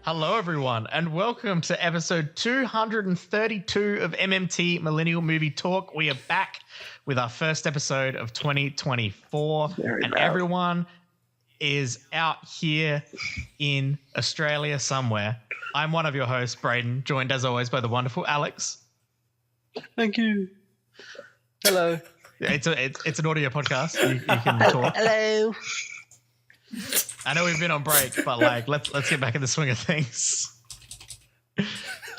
Hello, everyone, and welcome to episode 232 of MMT Millennial Movie Talk. We are back with our first episode of 2024, and everyone is out here in Australia somewhere. I'm one of your hosts, Braden, joined as always by the wonderful Alex. Thank you. Hello. It's an audio podcast. You can talk. Hello. I know we've been on break, but let's get back in the swing of things.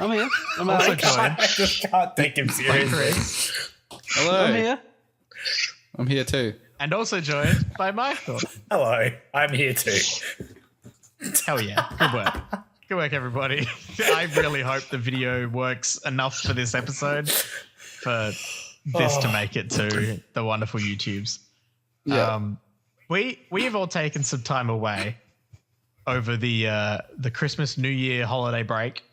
I'm here. I'm also Alex. joined. I just can't take him seriously. Hello. I'm here. I'm here too. And also joined by Michael. Hello, I'm here too. Hell yeah. Good work. Good work, everybody. I really hope the video works enough for this episode for this to make it to the wonderful YouTubes. Yeah. We've all taken some time away over the Christmas New Year holiday break.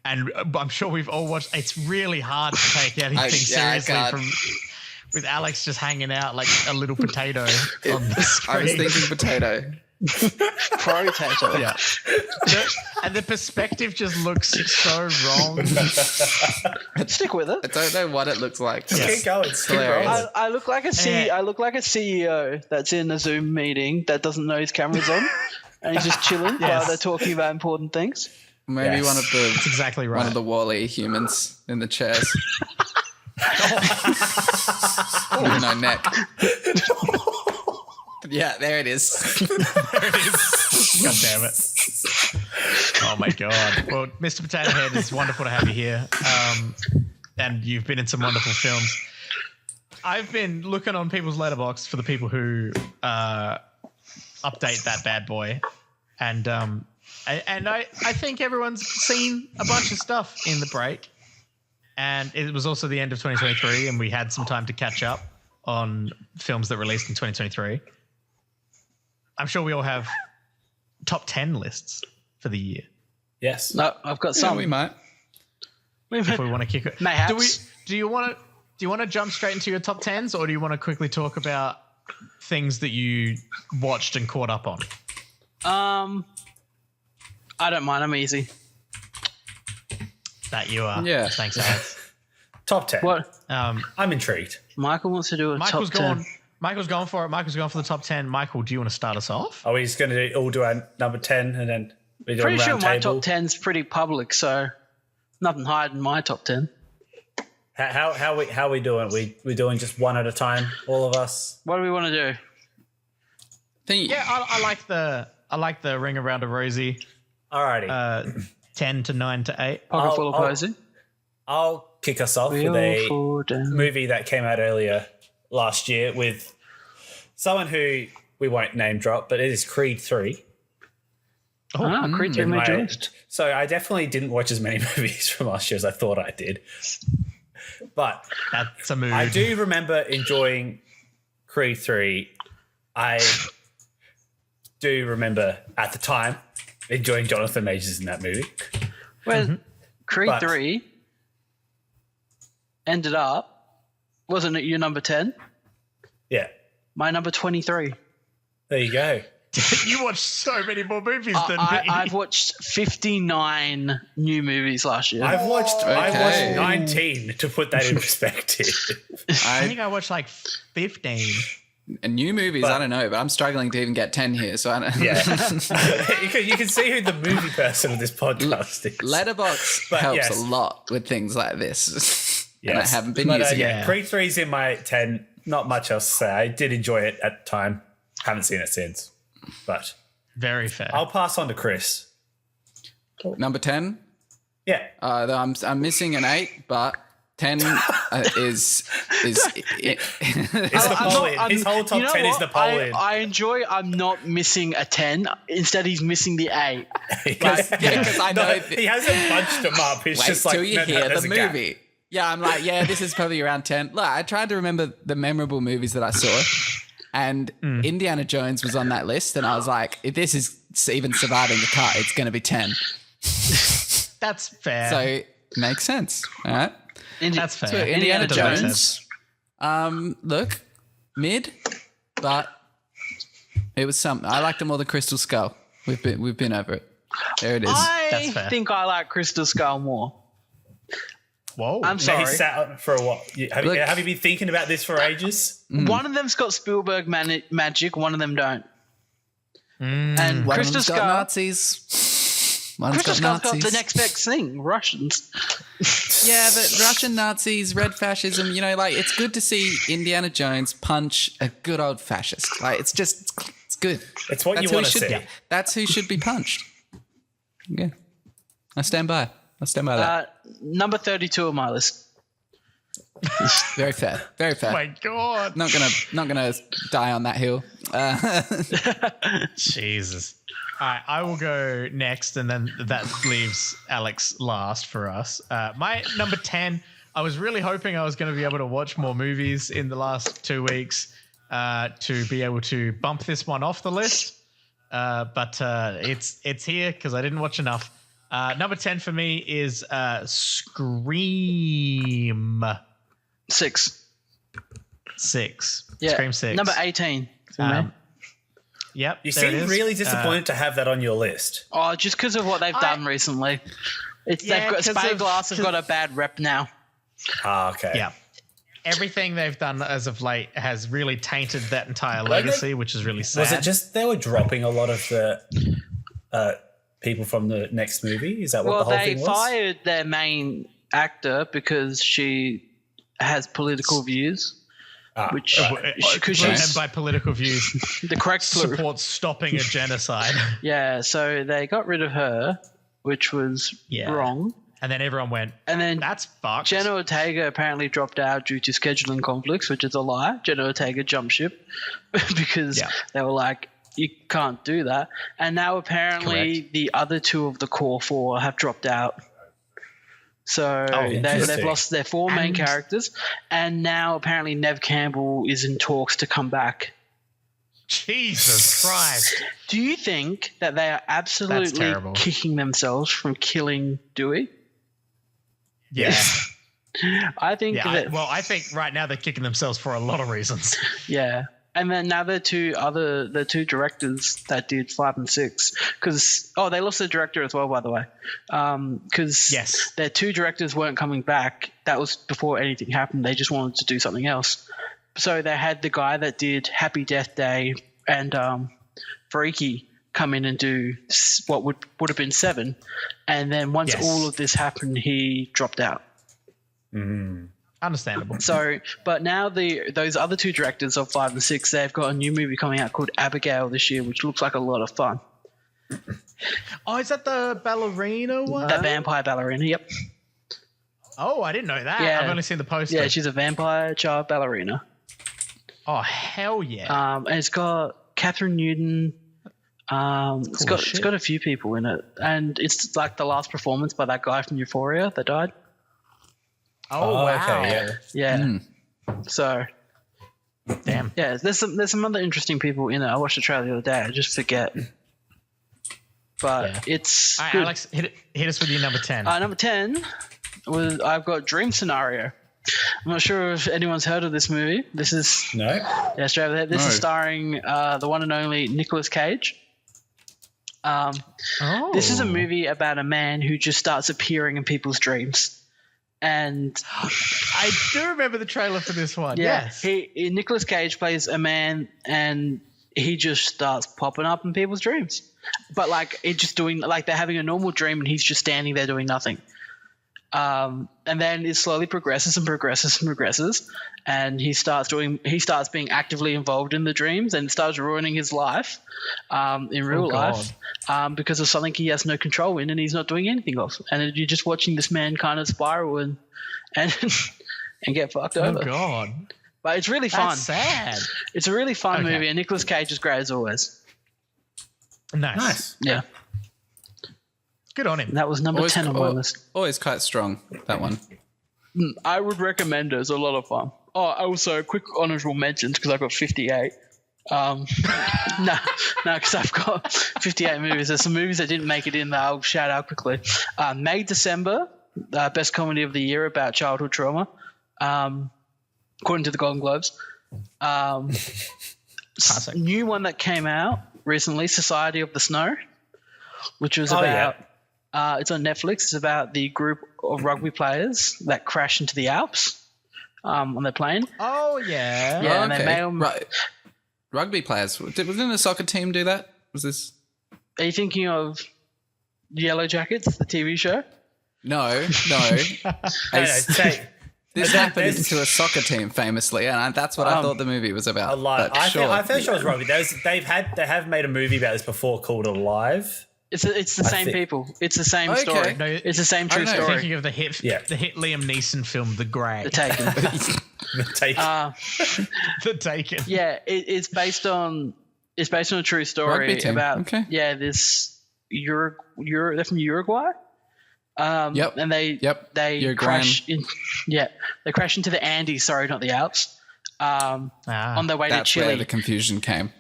And I'm sure we've all watched. It's really hard to take anything seriously with Alex just hanging out like a little potato on the screen. I was thinking potato. Potato. Yeah. And the perspective just looks so wrong. Stick with it. I don't know what it looks like. Just keep going. It's hilarious. I look like a CEO that's in a Zoom meeting that doesn't know his camera's on, and he's just chilling while they're talking about important things. Maybe one of the That's exactly right. one of the Wall-E humans in the chairs. With no neck. Yeah, there it is. There it is. God damn it. Oh my God. Well, Mr. Potato Head, it's wonderful to have you here. And you've been in some wonderful films. I've been looking on people's letterbox for the people who update that bad boy. And I think everyone's seen a bunch of stuff in the break. And it was also the end of 2023, and we had some time to catch up on films that released in 2023. I'm sure we all have top 10 lists for the year. Yes. No, I've got some. We might. If we want to kick it. Mayhaps. Do you want to jump straight into your top 10s, or do you want to quickly talk about things that you watched and caught up on? I don't mind. I'm easy. That you are. Yeah. Thanks, Alex. Top 10. What? I'm intrigued. Michael wants to do a Michael's top 10. Michael's going for it. Michael's going for the top 10. Michael, do you want to start us off? Are we just going to all do our number 10 and then we do Pretty a sure round my table? top 10's pretty public, so nothing higher than my top 10. How we doing? We doing just one at a time, all of us? What do we want to do? Yeah, I like the ring around a rosy. Alrighty. 10 to 9 to 8. Pocket full of posy. I'll kick us off with a movie that came out earlier last year with someone who we won't name drop, but it is Creed 3. Creed 3 made your list. So I definitely didn't watch as many movies from last year as I thought I did. But That's a mood. I do remember enjoying Creed 3. I do remember at the time enjoying Jonathan Majors in that movie. Well, Creed 3 ended up, wasn't it your number 10? Yeah. My number 23. There you go. You watched so many more movies than me. I've watched 59 new movies last year. I watched Okay. 19 to put that in perspective. I think I watched like 15. New movies, I don't know, but I'm struggling to even get 10 here, so I don't. Yeah. you can see who the movie person of this podcast is. Letterbox But helps yes. a lot with things like this. And I Yes. haven't been But, using it. yeah. Creed 3's in my 10. Not much else to say. I did enjoy it at the time. Haven't seen it since. But Very fair. I'll pass on to Chris. Number 10? Yeah. I'm missing an 8, but 10 is It's Napoleon. His whole top 10 is Napoleon. I enjoy I'm not missing a 10. Instead, he's missing the 8. because I know he hasn't bunched them up. It's wait just like till you hear there's the a gap. movie. Yeah, I'm like, yeah, this is probably around 10. Look, I tried to remember the memorable movies that I saw, and Indiana Jones was on that list, and I was like, if this is even surviving the cut, it's going to be 10. That's fair. So makes sense. All right. That's fair. So Indiana does make Jones. sense. Look, mid, but it was something. I liked them more than Crystal Skull. We've been over it. There it is. That's I fair. think I like Crystal Skull more. Whoa. I'm Now sorry. he's sat on for a while. Have you been thinking about this for ages? One of them's got Spielberg magic, one of them don't. And One Crystal of them's got Skull, Nazis. One's Crystal got Skull's got Nazis. the next best thing, Russians. Yeah, but Russian Nazis, red fascism, like it's good to see Indiana Jones punch a good old fascist. Like it's good. It's what you who want he to should see. be. That's who should be punched. Yeah. I stand by that. Number 32 on my list. Very fair. Very fair. Oh my God. Not gonna die on that hill. Jesus. All right, I will go next, and then that leaves Alex last for us. My number 10, I was really hoping I was going to be able to watch more movies in the last 2 weeks to be able to bump this one off the list. But it's here because I didn't watch enough. Number 10 for me is Scream 6. 6. Yeah. Scream 6. Number 18. For me. Yep. You there it seem is. really disappointed to have that on your list. Oh, just because of what they've done recently. Yeah, 'cause Spade of- Glass have got a bad rep now. Ah, okay. Yeah. Everything they've done as of late has really tainted that entire legacy, which is really sad. Was it just they were dropping a lot of the people from the next movie? Is that what the whole They thing was? fired their main actor because she has political views. Which because and she's by political views, the correct supports stopping a genocide. Yeah, so they got rid of her, which was wrong. And then everyone went, and then that's fucked. Jenna Ortega apparently dropped out due to scheduling conflicts, which is a lie. Jenna Ortega jumped ship because they were like, you can't do that. And now apparently the other two of the core four have dropped out. So they've lost their four main characters, and now apparently Nev Campbell is in talks to come back. Jesus Christ. Do you think that they are absolutely kicking themselves from killing Dewey? Yeah. I think I think right now they're kicking themselves for a lot of reasons. Yeah. And then now the two directors that did 5 and 6, because they lost the director as well, by the way, because their two directors weren't coming back. That was before anything happened. They just wanted to do something else. So they had the guy that did Happy Death Day and Freaky come in and do what would have been 7, and then once all of this happened, he dropped out. Understandable. So, but now those other two directors of 5 and 6, they've got a new movie coming out called Abigail this year, which looks like a lot of fun. Oh, is that the ballerina one? The vampire ballerina, yep. Oh, I didn't know that. Yeah. I've only seen the poster. Yeah, she's a vampire child ballerina. Oh, hell yeah. And it's got Catherine Newton. It's got a few people in it. And it's like the last performance by that guy from Euphoria that died. Oh, wow. Okay, Yeah. So, damn. Yeah, there's some other interesting people in it. I watched the trailer the other day. I just forget. But it's good. Alex, hit us with your number 10. Number 10 I've got Dream Scenario. I'm not sure if anyone's heard of this movie. This is straight over there. This is starring the one and only Nicolas Cage. This is a movie about a man who just starts appearing in people's dreams. And I do remember the trailer for this one. Yeah, Yes. Nicolas Cage plays a man, and he just starts popping up in people's dreams. But like it's just doing like they're having a normal dream, and he's just standing there doing nothing. And then it slowly progresses, and he starts being actively involved in the dreams, and it starts ruining his life in real life because of something he has no control in, and he's not doing anything of. And you're just watching this man kind of spiral and get fucked over. Oh God! But it's really fun. That's sad. It's a really fun movie, and Nicolas Cage is great as always. Nice. Yeah. Good on him. That was number 10 on my list. Always quite strong, that one. I would recommend it. It's a lot of fun. Oh, also, quick honorable mentions because I've got 58. Because I've got 58 movies. There's some movies that didn't make it in that I'll shout out quickly. May December, best comedy of the year about childhood trauma, according to the Golden Globes. New one that came out recently, Society of the Snow. which was about. It's on Netflix. It's about the group of rugby players that crash into the Alps on their plane. Oh yeah, yeah. Oh, And they okay. Rugby players. Wasn't a soccer team do that? Was this? Are you thinking of Yellow Jackets, the TV show? No. This happened to a soccer team famously, and that's what I thought the movie was about. Alive. I feel sure I was wrong. They have made a movie about this before called Alive. It's the same people. It's the same story. No, it's the same true story. Thinking of the hit Liam Neeson film, The Grey. The Taken. The Taken. The Taken. Yeah, it's based on a true story about this they're from Uruguay. And they crash into the Andes. Sorry, not the Alps. On their way to Chile. That's where the confusion came.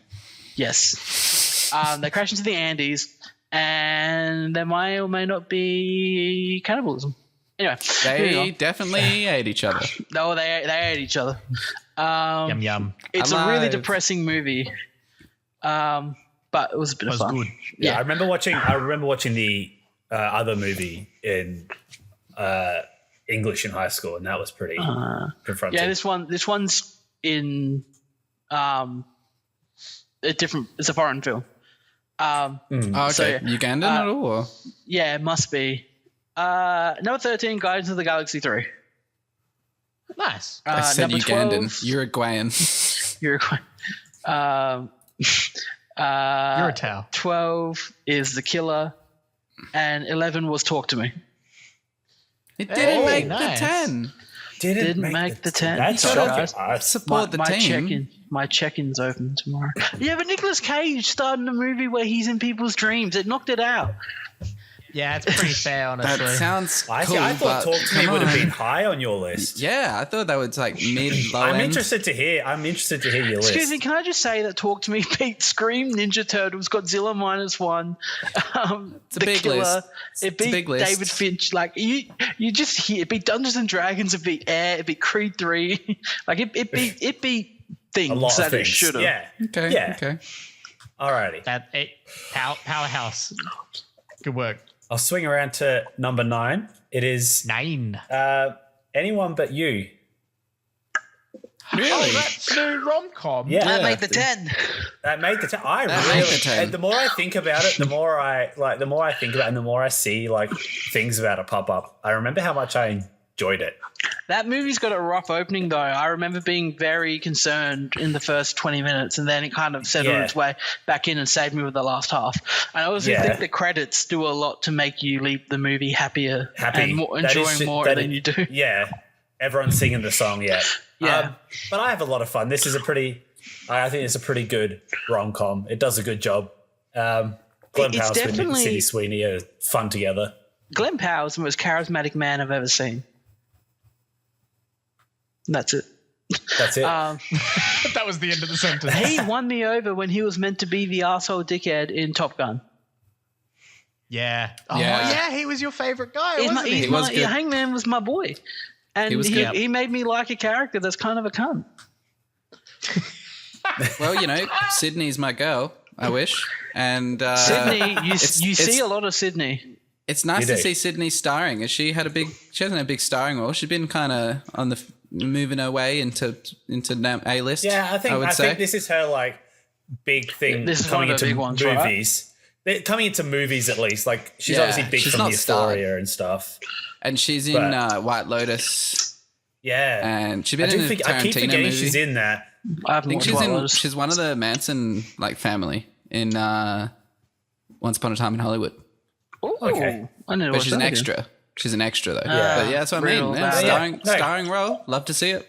Yes. They crash into the Andes. And there may or may not be cannibalism. Anyway, they definitely ate each other. No, they ate each other. Yum yum. It's a really depressing movie, but it was a bit of fun. Good. Yeah, I remember watching the other movie in English in high school, and that was pretty confronting. Yeah, this one's in it's a foreign film. Okay. So, Ugandan at all? Or? Yeah, it must be. Number 13, Guardians of the Galaxy 3. Nice. I said number Ugandan. 12, Uruguayan. You're a towel. 12 is The Killer, and 11 was Talk to Me. It didn't make the 10. Didn't make the 10. That's shocking. I support the team. My check-in's open tomorrow. Yeah, but Nicolas Cage starred in a movie where he's in people's dreams. It knocked it out. Yeah, it's pretty fair, honestly. That sounds cool. I thought Talk to Me would have been high on your list. Yeah, I thought that was like mid-low end. I'm interested to hear your list. Excuse me, can I just say that Talk to Me beat Scream, Ninja Turtles, Godzilla -1, it's a big list. It beat David Finch. Like you just hear it beat Dungeons and Dragons. It beat Air. It beat Creed 3. Like it beat things a lot that of things. It should have. Yeah. Okay. Yeah. Okay. Alrighty. Powerhouse. Good work. I'll swing around to number 9. It is 9. Anyone But You. Really? Oh, that's new rom-com. Yeah. That made the 10. That made the 10. And the more I think about it, the more I think about it, and the more I see like things about it pop up. I remember how much I enjoyed it. That movie's got a rough opening, though. I remember being very concerned in the first 20 minutes, and then it kind of settled its way back in and saved me with the last half. And I also think the credits do a lot to make you leave the movie happier and more, enjoying more than you do. Yeah. Everyone's singing the song, yeah. But I have a lot of fun. This is I think it's a pretty good rom-com. It does a good job. Glenn Powell and Sydney Sweeney are fun together. Glenn Powell's the most charismatic man I've ever seen. That's it. That was the end of the sentence. He won me over when he was meant to be the arsehole dickhead in Top Gun. Yeah. Oh, yeah, he was your favorite guy, wasn't he? Hangman was my boy. And he made me like a character that's kind of a cunt. Well, Sydney's my girl, I wish. And Sydney, you see a lot of Sydney. It's nice to see Sydney starring. She hasn't had a big starring role. She's been kind of on the moving her way into A-list. Yeah, I think this is her like big thing. This is coming one of the into big ones, movies. Right? Coming into movies, at least, like she's obviously big from Euphoria and stuff. And she's in White Lotus. Yeah, and she's been in a Tarantino I keep forgetting movie. she's in that. I think she's one of the Manson family in Once Upon a Time in Hollywood. Oh, okay. But she's an extra. Again. She's an extra though. But that's what I mean. Starring role. Love to see it.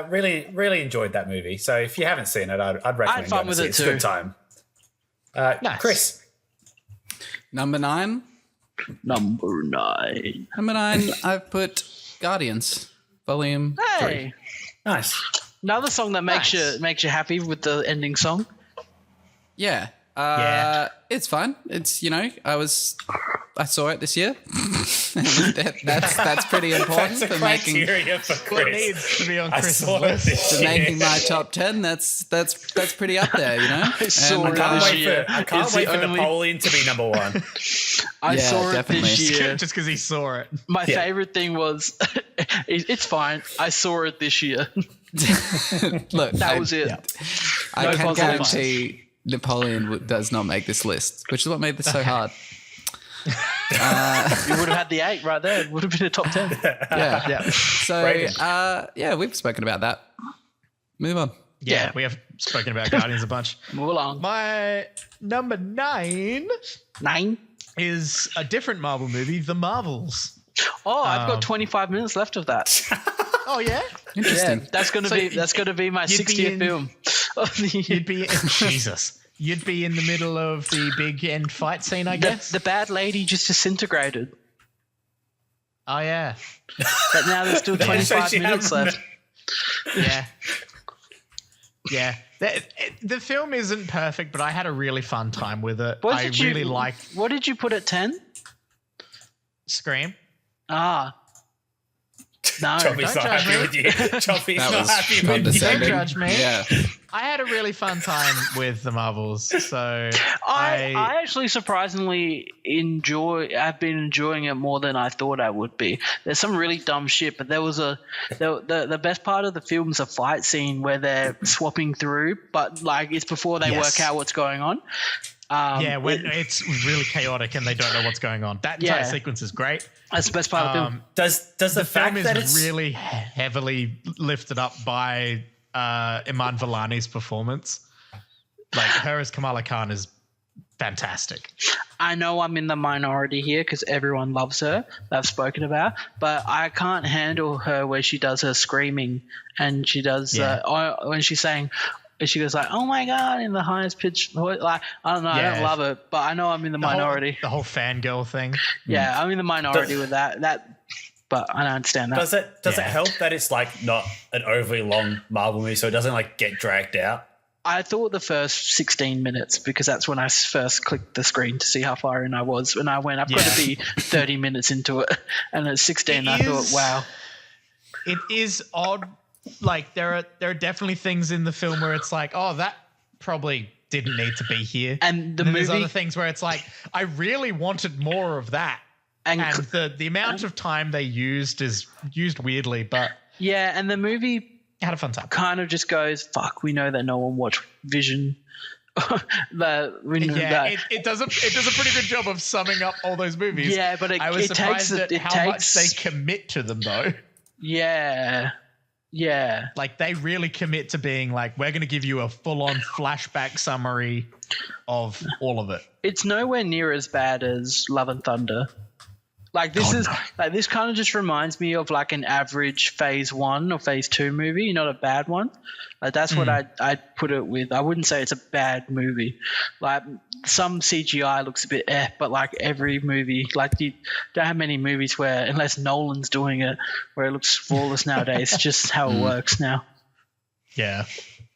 Really, really enjoyed that movie. So if you haven't seen it, I'd recommend going to see it. It's a good time. Nice. Chris. Number 9. Number 9, I've put Guardians Volume 3. Nice. Another song that makes you happy with the ending song. Yeah. It's fun. It's I was I saw it this year. that's pretty important That's for making for Chris. What needs to be on Chris's saw it list. this for year. making my top 10. That's pretty up there, you know. I saw I it can't this wait year. for, I can't It's wait the for only- Napoleon to be number one. I Yeah, saw it definitely. this year. Just because he saw it. My favorite thing was, it's fine. I saw it this year. Look, That was it. I No can positive guarantee Napoleon does not make this list, which is what made this so hard. You would have had the 8 right there. It would have been a top 10. Yeah. So, we've spoken about that. Move on. Yeah, we have spoken about Guardians a bunch. Move along. My number 9 9. is a different Marvel movie, The Marvels. Oh, I've got 25 minutes left of that. Oh yeah, Interesting. Yeah, that's gonna be my you'd be 60th in- film. you'd be Jesus. You'd be in the middle of the big end fight scene, I guess. The bad lady just disintegrated, Oh yeah, but now there's still 25 minutes left. yeah, yeah. The film isn't perfect, but I had a really fun time with it. What I did really you, liked What did you put at 10? Scream. Ah. No. Choppy's not judge happy me. with you. Choppy's That not was happy with you. condescending. Don't judge me. Yeah. I had a really fun time with the Marvels, so I actually surprisingly I've been enjoying it more than I thought I would be. There's some really dumb shit, but there was the best part of the film is a fight scene where they're swapping through, but like it's before they work out what's going on. when it's really chaotic and they don't know what's going on. That entire sequence is great. That's the best part of the film. Does the fact film that is it's really heavily lifted up by Iman Vellani's performance. Like her as Kamala Khan is fantastic. I know I'm in the minority here because everyone loves her. I've spoken about, but I can't handle her where she does her screaming and she does when she's saying. She goes like, "Oh my god!" in the highest pitch. Like I don't know, I don't love it, but I know I'm in the minority. The whole fangirl thing. Yeah, I'm in the minority with that. But I don't understand that. does it help that it's like not an overly long Marvel movie, so it doesn't like get dragged out? I thought the first 16 minutes because that's when I first clicked the screen to see how far in I was, and I went, I've got to be 30 minutes into it, and at 16, I thought, wow, it is odd. Like there are definitely things in the film where it's like, oh, that probably didn't need to be here. And then there's other things where it's like, I really wanted more of that. And the amount of time they used is used weirdly, but yeah, and the movie had a fun time. Kind of just goes, fuck, we know that no one watched Vision. It does a pretty good job of summing up all those movies. Yeah, but I was surprised at how much they commit to them though. Yeah. Yeah. Like they really commit to being like, we're going to give you a full-on flashback summary of all of it. It's nowhere near as bad as Love and Thunder. Like this this kind of just reminds me of like an average phase 1 or phase 2 movie, not a bad one. Like that's what I'd put it with. I wouldn't say it's a bad movie. Like some CGI looks a bit but like every movie, like you don't have many movies where, unless Nolan's doing it, where it looks flawless nowadays. It's just how it works now. Yeah.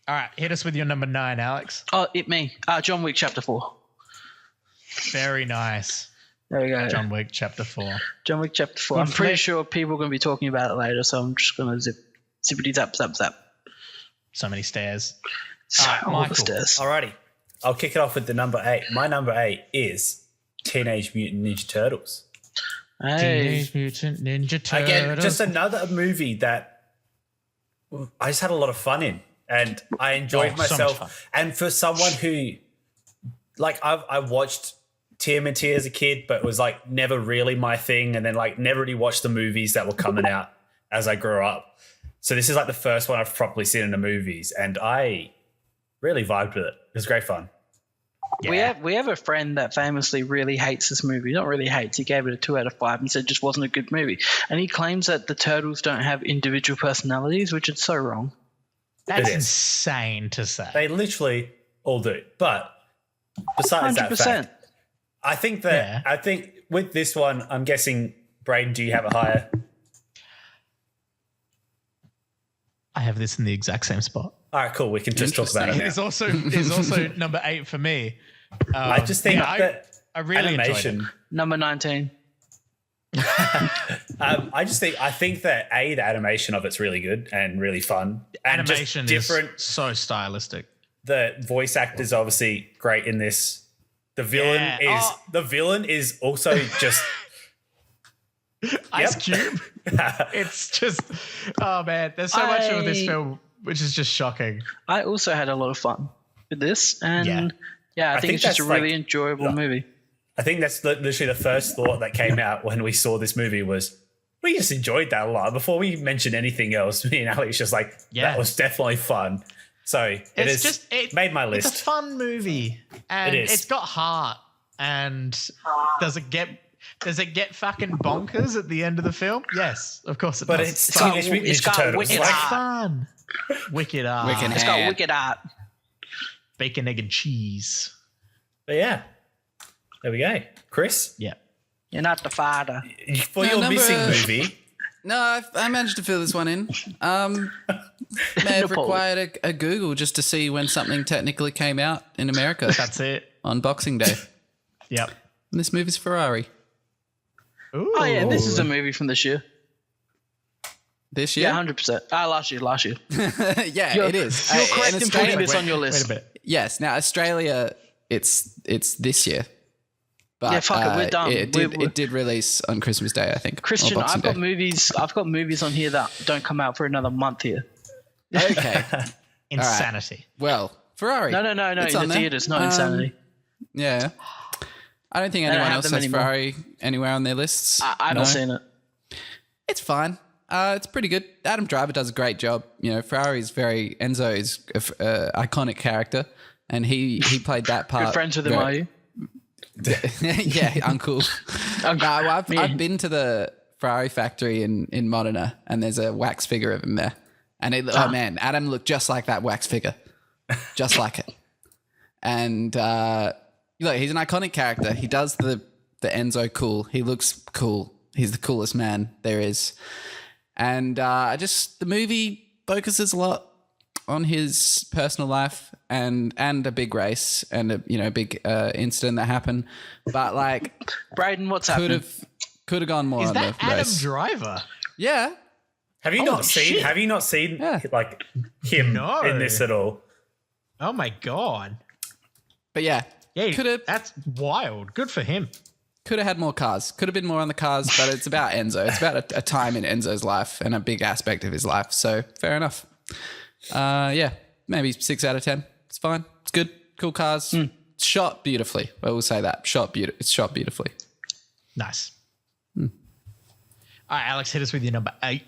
All right, hit us with your number 9, Alex. Oh, me. John Wick Chapter 4. Very nice. There we go. John Wick Chapter 4. John Wick Chapter 4. I'm pretty sure people are going to be talking about it later, so I'm just going to zippity zap. So many stairs. All the stairs. Alrighty. I'll kick it off with the number 8. My number 8 is Teenage Mutant Ninja Turtles. Hey. Teenage Mutant Ninja Turtles. Again, just another movie that I just had a lot of fun in, and I enjoyed myself. So and for someone who, like, I watched TMNT as a kid, but it was like never really my thing, and then like never really watched the movies that were coming out as I grew up. So this is like the first one I've properly seen in the movies, and I really vibed with it. It was great fun. Yeah. We have a friend that famously really hates this movie. Not really hates. He gave it a 2 out of 5 and said it just wasn't a good movie. And he claims that the turtles don't have individual personalities, which is so wrong. That's insane to say. They literally all do. But besides 100%. that fact, I think with this one, I'm guessing, Braden, do you have a higher? I have this in the exact same spot. All right, cool. We can just talk about it now. It's also number 8 for me. I just think that I really enjoyed it. Number 19. I think that the animation of it's really good and really fun. And animation just different, is so stylistic. The voice actor's obviously great in this. The villain is also just Ice Cube. It's just, oh man, there's so much of this film which is just shocking. I also had a lot of fun with this, and I think it's just a really enjoyable movie. I think that's literally the first thought that came out when we saw this movie was we just enjoyed that a lot. Before we mentioned anything else, me and Alex just like, that was definitely fun. So it made my list. It's a fun movie, and it's got heart. And does it get fucking bonkers at the end of the film? Yes, of course it does. But it's Teenage Mutant Ninja Turtles. It's fun. Wicked art. It's got wicked art. Bacon, egg, and cheese. But yeah, there we go. Chris? Yeah. You're not the father. For your missing movie. No, I managed to fill this one in. May have required a Google just to see when something technically came out in America. That's it. On Boxing Day. Yep. And this movie's Ferrari. Ooh. Oh, yeah, this is a movie from this year. This year? Yeah, 100%. Last year. Yeah, it is. You're correct in putting this on your list. Wait a bit. Yes. Now, Australia, it's this year. But yeah, fuck it, we're done. It did release on Christmas Day, I think. Christian, I've got movies on here that don't come out for another month here. Okay. Insanity. Right. Well, Ferrari. No. It's in the theaters, not Insanity. Yeah. I don't think anyone else has Ferrari anywhere on their lists. I haven't seen it. It's fine. It's pretty good. Adam Driver does a great job. You know, Enzo is an iconic character, and he played that part. Good friends with him, are you? Yeah, uncle. I've been to the Ferrari factory in Modena, and there's a wax figure of him there. And oh man, Adam looked just like that wax figure, just like it. And look, he's an iconic character. He does the Enzo cool. He looks cool. He's the coolest man there is. And the movie focuses a lot on his personal life and a big race and a big incident that happened. But like, Braden, what's happening? Could have gone more on the race. Is that Adam Driver? Yeah. Have you not seen like him in this at all? Oh my god. But yeah, that's wild. Good for him. Could have had more cars. Could have been more on the cars, but it's about Enzo. It's about a time in Enzo's life and a big aspect of his life. So fair enough. Maybe 6 out of 10. It's fine. It's good. Cool cars. It's shot beautifully. I will say that. It's shot beautifully. Nice. All right, Alex, hit us with your number 8.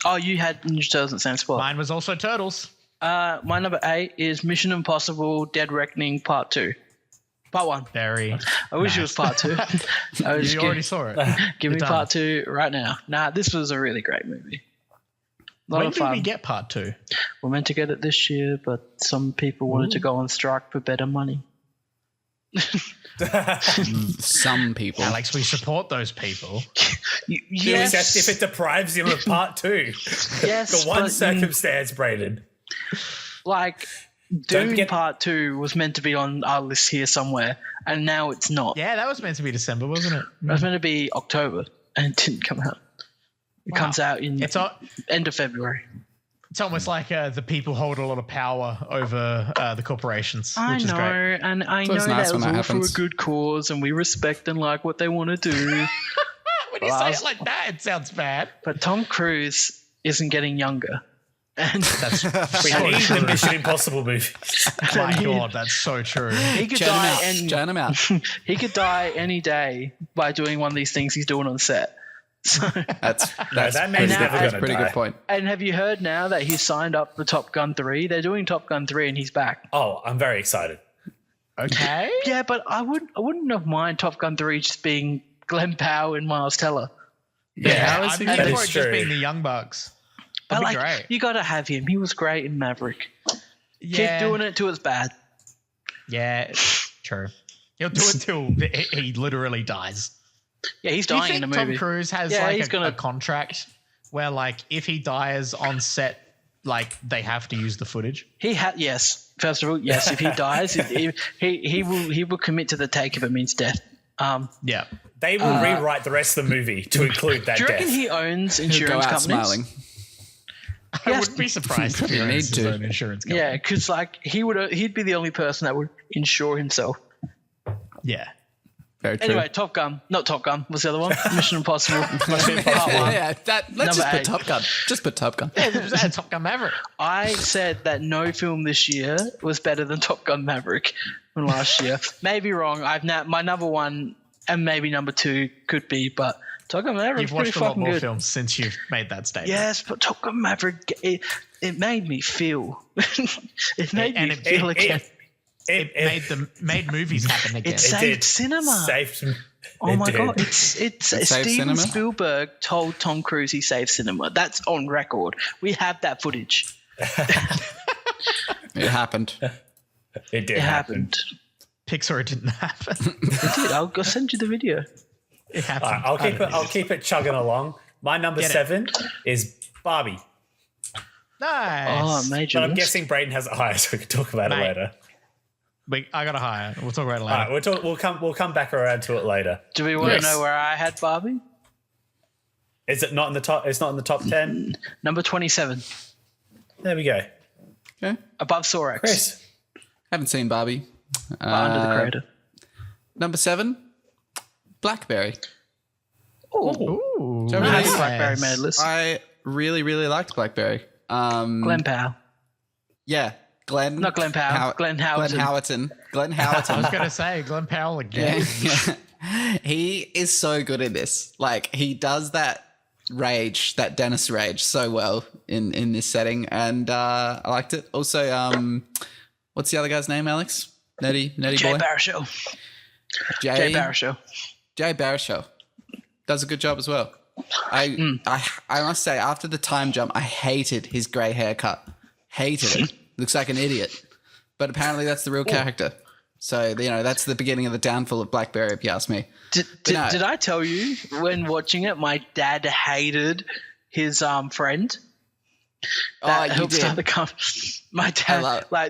Oh, you had Ninja Turtles in the same spot. Mine was also Turtles. My number 8 is Mission Impossible Dead Reckoning Part 2. Part 1. I wish it was Part 2. You already saw it. Give me Part 2 right now. Nah, this was a really great movie. When did we get Part 2? We're meant to get it this year, but some people wanted to go on strike for better money. Some people. Alex, we support those people. Yes. If it deprives him of Part 2. Yes. The one circumstance, Braden. Like, Dune Part 2 was meant to be on our list here somewhere, and now it's not. Yeah, that was meant to be December, wasn't it? It was meant to be October, and it didn't come out. It comes out in end of February. It's almost like the people hold a lot of power over the corporations, which is great. And I know that was all for a good cause, and we respect and like what they want to do. When you say it like that, it sounds bad. But Tom Cruise isn't getting younger. And that's we need the Mission Impossible movie. My God, that's so true. He could die He could die any day by doing one of these things he's doing on set. So that man's never going to die. Pretty good point. And have you heard now that he's signed up for Top Gun 3? They're doing Top Gun 3 and he's back. Oh, I'm very excited. Okay. Yeah, but I wouldn't have mind Top Gun 3 just being Glenn Powell and Miles Teller. Yeah, I'm here for it just being the Young Bucks. That'd be great. You got to have him. He was great in Maverick. Yeah. Keep doing it till it's bad. Yeah, true. He'll do it till he literally dies. Yeah, he's dying in the movie. Tom Cruise has a contract where, like, if he dies on set, like, they have to use the footage? Yes. First of all, yes, if he dies, he will commit to the take if it means death. Yeah. They will rewrite the rest of the movie to include that Do you reckon death. he owns He'll insurance go out companies? smiling. I wouldn't be surprised if he owns his own insurance company. Yeah, because like he'd be the only person that would insure himself. Yeah. Very true. Anyway, Top Gun. Not Top Gun. What's the other one? Mission Impossible. Mission Impossible. Yeah, let's just put 8. Top Gun. Just put Top Gun. Yeah, Top Gun Maverick. I said that no film this year was better than Top Gun Maverick from last year. Maybe wrong. My number 1 and maybe number 2 could be, but Top Gun Maverick's You've watched pretty a lot fucking more good. films since you've made that statement. Yes, but Top Gun Maverick, it made me feel. It made me feel again. It made movies happen again. It saved cinema. Oh my god! It's Steven cinema? Spielberg told Tom Cruise he saved cinema. That's on record. We have that footage. It happened. It did. It happened. Pixar, it didn't happen. It did. I'll send you the video. It happened. All right, I'll keep it chugging along. My number 7 is Barbie. Nice. Oh, major. But I'm guessing Brayden has it higher, so we can talk about it later. I got a higher. We'll talk about it later. All right, we'll come back around to it later. Do we want to know where I had Barbie? Is it not in the top? It's not in the top 10. Number 27, There we go. Okay. above Sorax. Chris. Haven't seen Barbie. Under the Crater. Number 7, Blackberry. Ooh. So I really, had Blackberry made a list. I really, really liked Blackberry. Glenn Powell. Yeah. Glenn. Not Glenn Powell. Glenn Howerton. Glenn I Howerton. was going to say Glenn Powell again. He is so good in this. Like, he does that rage, that Dennis rage so well in this setting. And I liked it. Also, what's the other guy's name, Alex? Nerdy Jay boy? Baruchel. Jay Baruchel. Jay Baruchel does a good job as well. I must say, after the time jump, I hated his grey haircut. Hated it. Looks like an idiot. But apparently that's the real character. So, that's the beginning of the downfall of Blackberry, if you ask me. Did I tell you when watching it, my dad hated his friend? That helped start the company. My dad, my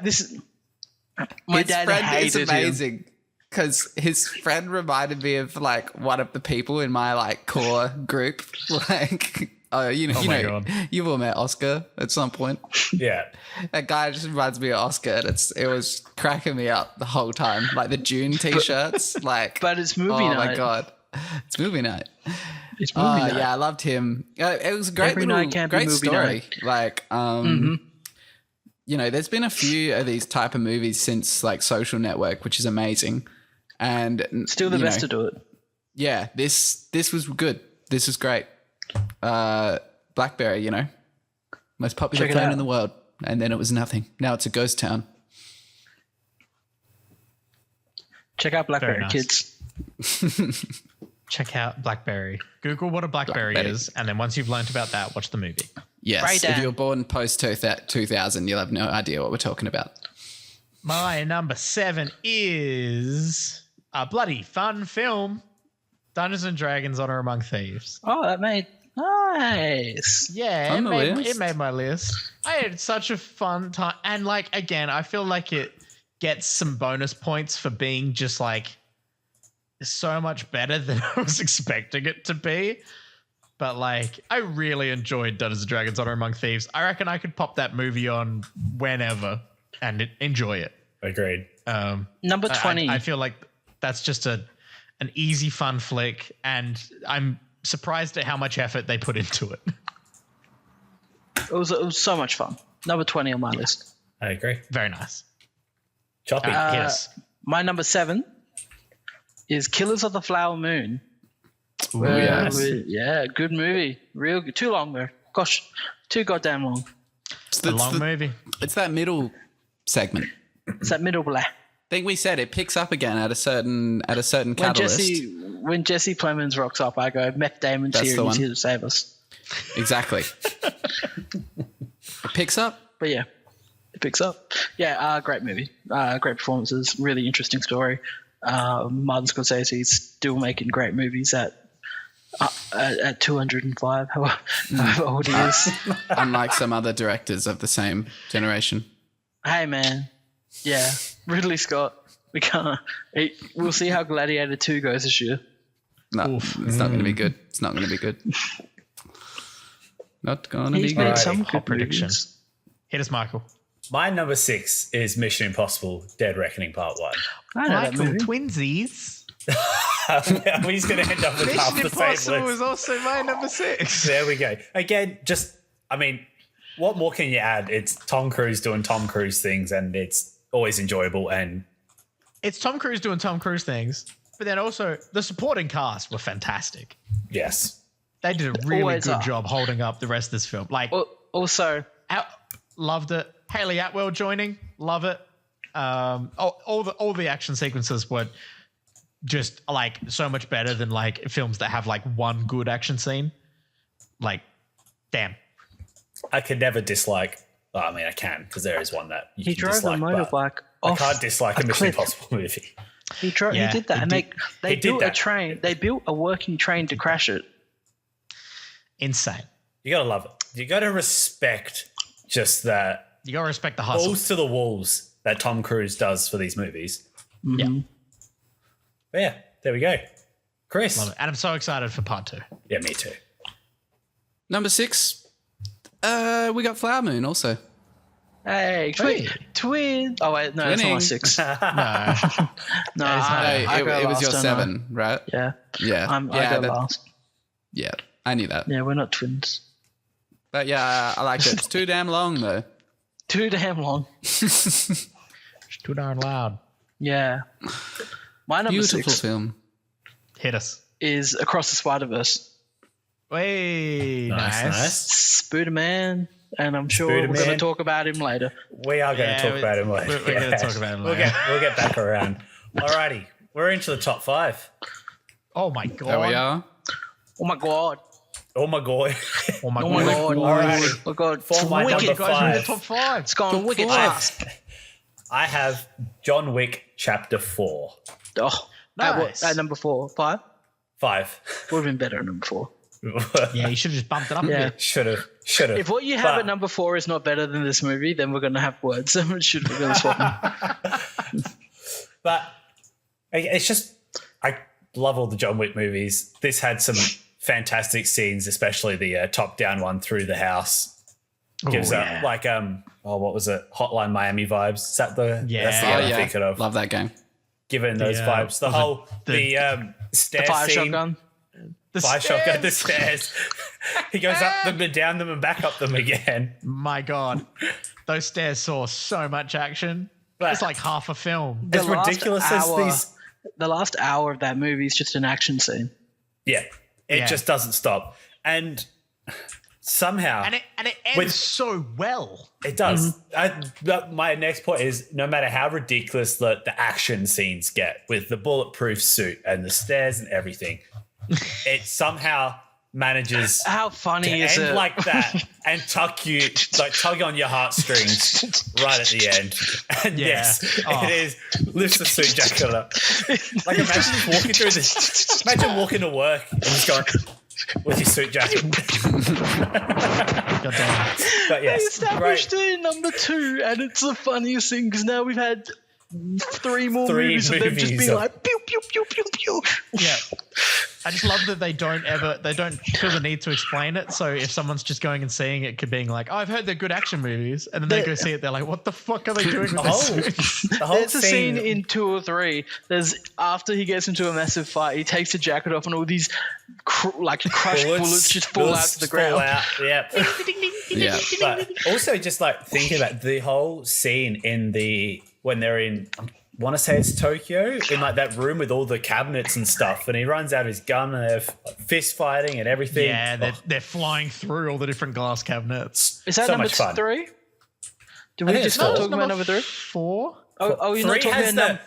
his dad friend hated is amazing because his friend reminded me of one of the people in my core group. You've all met Oscar at some point. Yeah. That guy just reminds me of Oscar, and it was cracking me up the whole time. Like the June t-shirts, but it's movie night. Oh my god, it's movie night. It's movie night. Yeah, I loved him. It was a great great story. Night. There's been a few of these type of movies since Social Network, which is amazing, and still the best to do it. Yeah, this was good. This was great. Blackberry, most popular phone in the world, and then it was nothing. Now it's a ghost town. Check out Blackberry, kids. Check out Blackberry. Google what a Blackberry is, and then once you've learnt about that, watch the movie. Yes, if you're born post 2000, you'll have no idea what we're talking about. My number 7 is a bloody fun film, Dungeons and Dragons: Honor Among Thieves. Oh, that made nice. Yeah, it made my list. I had such a fun time, and again, I feel like it gets some bonus points for being just so much better than I was expecting it to be. But I really enjoyed Dungeons and Dragons: Honor Among Thieves. I reckon I could pop that movie on whenever and enjoy it. Agreed. Number 20. I feel like that's just an easy, fun flick, and I'm surprised at how much effort they put into it. It was so much fun. Number 20 on my list. I agree. Very nice. Choppy. Yes. My number 7 is Killers of the Flower Moon. Ooh, yes. Yeah, good movie. Real good. Too long though. Gosh, too goddamn long. It's a long movie. It's that middle segment. It's that middle black. I think we said it picks up again at a certain catalyst. When Jesse Plemons rocks up, I go, Meth Damon's That's here the and he's one. here to save us. Exactly. It picks up. But yeah, it picks up. Yeah, great movie. Great performances. Really interesting story. Martin Scorsese's still making great movies at 205, however old he is. Unlike some other directors of the same generation. Hey man, Yeah, Ridley Scott. We can't. We'll see how Gladiator 2 goes this year. No, it's not going to be good. It's not going to be good. Not going to be good. Some hot prediction. Hit us, Michael. My number 6 is Mission Impossible: Dead Reckoning Part 1. Michael, twinsies. We're just going to end up with half the same list. Mission Impossible was also my number 6. There we go. Again, what more can you add? It's Tom Cruise doing Tom Cruise things, and it's always enjoyable. And it's Tom Cruise doing Tom Cruise things, but then also the supporting cast were fantastic. Yes. They did a really good job holding up the rest of this film. Like, also, loved it. Haley Atwell joining, love it. All the action sequences were just like so much better than like films that have like one good action scene. Like, damn. I could never dislike. Well, I mean, I can because there is one that you can dislike. He drove a motorbike off. I can't dislike a Mission Impossible movie. He did that, and they built a train. They built a working train to crash it. Insane. You gotta love it. You gotta respect just that. You gotta respect the hustle. Balls to the walls that Tom Cruise does for these movies. Mm-hmm. Yeah. But yeah, there we go. Chris. Love it. And I'm so excited for part 2. Yeah, me too. Number 6. We got Flower Moon also. Hey, twin. Oh wait, no, it's not my 6. No. It was your 7, right? Yeah. Yeah. I go last. Yeah, I knew that. Yeah, we're not twins. But yeah, I liked it. It's too damn long though. Too damn long. It's too darn loud. Yeah. My number Beautiful 6 film. Hit us. is Across the Spider-Verse. Hey, nice. Spooderman. And I'm sure we're going to talk about him later. We are going to talk about him later. We're going to talk about him later. We'll get back around. Alrighty. We're into the top 5. Oh, my God. There we are. Oh, my God. Oh, my God. Oh, my God. Oh, my God. Alrighty. Oh, my God. For my wicked. number 5. Top 5. It's gone wicked fast. I have John Wick Chapter 4. Oh, nice. At number 4. 5? 5. Would have been better at number 4. Yeah, you should have just bumped it up a bit. Should have. If what you have at number 4 is not better than this movie, then we're going to have words. So should we go swap them? But it's just, I love all the John Wick movies. This had some fantastic scenes, especially the top-down one through the house. Gives up what was it? Hotline Miami vibes. Is that the? Yeah. That's the one I'm thinking of. Love that game. Given those vibes, the whole stair the fire scene. Shotgun. The stairs. He goes up them and down them and back up them again. My God. Those stairs saw so much action. It's like half a film. As ridiculous as these. The last hour of that movie is just an action scene. Yeah. It just doesn't stop. And somehow. And it ends so well. It does. My next point is no matter how ridiculous the action scenes get with the bulletproof suit and the stairs and everything, it somehow manages how funny to is end it like that and tug on your heartstrings right at the end. And it is lifts the suit jacket up. Like imagine just walking through this. Imagine walking to work and just going with your suit jacket. But yes, they established it in number 2, and it's the funniest thing because now we've had 3 movies of them just being like pew pew pew pew pew. Yeah. I just love that they don't feel the need to explain it. So if someone's just going and seeing it, being like, "Oh, I've heard they're good action movies," and then they go see it, they're like, "What the fuck are they doing with this?" There's a scene in 2 or 3. There's after he gets into a massive fight, he takes the jacket off, and all these crushed bullets just fall out to the ground. Yeah. But also just like thinking about the whole scene when they're in. I want to say it's Tokyo, in like that room with all the cabinets and stuff, and he runs out his gun and they're fist fighting and everything. Yeah, they're flying through all the different glass cabinets. Is that so number 3? Did we just start talking about number 3? 4? Oh, you're not talking about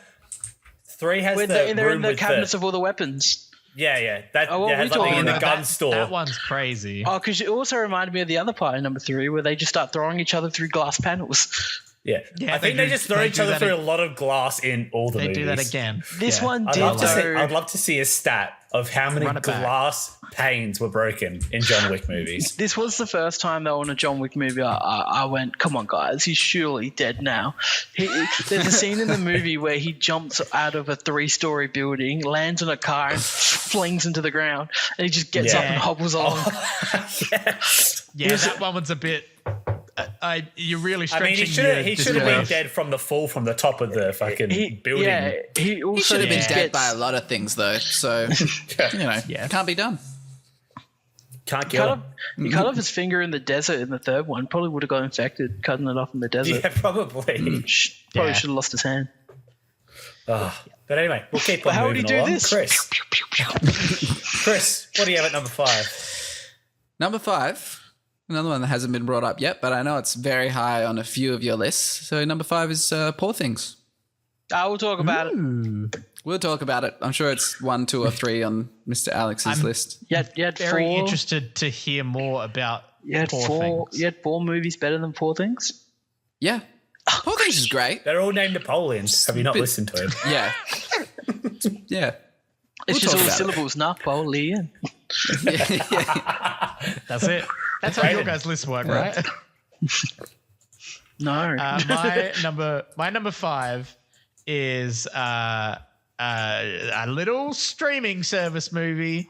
3 has they're in the cabinets of all the weapons. Yeah. That has like in the gun store. That one's crazy. Oh, because it also reminded me of the other part in number 3 where they just start throwing each other through glass panels. Yeah, I think they just throw each other through a lot of glass in all the movies. They do that again. This one did. I'd love to see a stat of how many glass panes were broken in John Wick movies. This was the first time though in a John Wick movie I went, come on guys, he's surely dead now. There's a scene in the movie where he jumps out of a 3-story building, lands in a car and flings into the ground, and he just gets up and hobbles on. Yes. Yeah, that one was a bit... you're really stretching. He should have been dead from the fall from the top of the fucking building. Yeah, he should have been dead by a lot of things though. So can't be done. Can't kill him. He cut off his finger in the desert in the third one. Probably would have got infected cutting it off in the desert. Yeah, probably. Probably should have lost his hand. But anyway, we'll keep on moving along. How would he do this? Chris, what do you have at number 5? Number 5. Another one that hasn't been brought up yet, but I know it's very high on a few of your lists. So number 5 is Poor Things. We'll talk about it. We'll talk about it. I'm sure it's 1, 2, or 3 on Mr. Alex's list. You had very 4. interested to hear more about Poor Things. You had 4 movies better than Poor Things? Yeah. Poor Things is great. They're all named Napoleons. Have you not listened to it? Yeah. Yeah. It's just all syllables, Napoleon. That's it. That's how your guys' lists work, right? No. My number 5 is a little streaming service movie,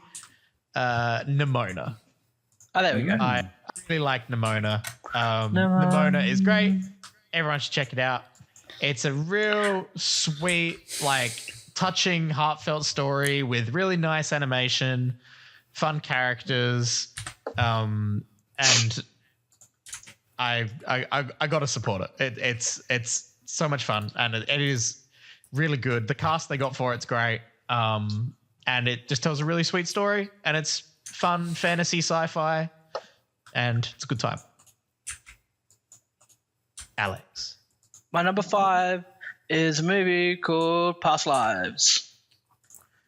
Nimona. Oh, there we go. I really like Nimona. Nimona is great. Everyone should check it out. It's a real sweet, touching, heartfelt story with really nice animation, fun characters, and I gotta support it. It's so much fun, and it is really good. The cast they got for it's great, and it just tells a really sweet story, and it's fun fantasy sci-fi, and it's a good time. Alex, my number 5 is a movie called Past Lives.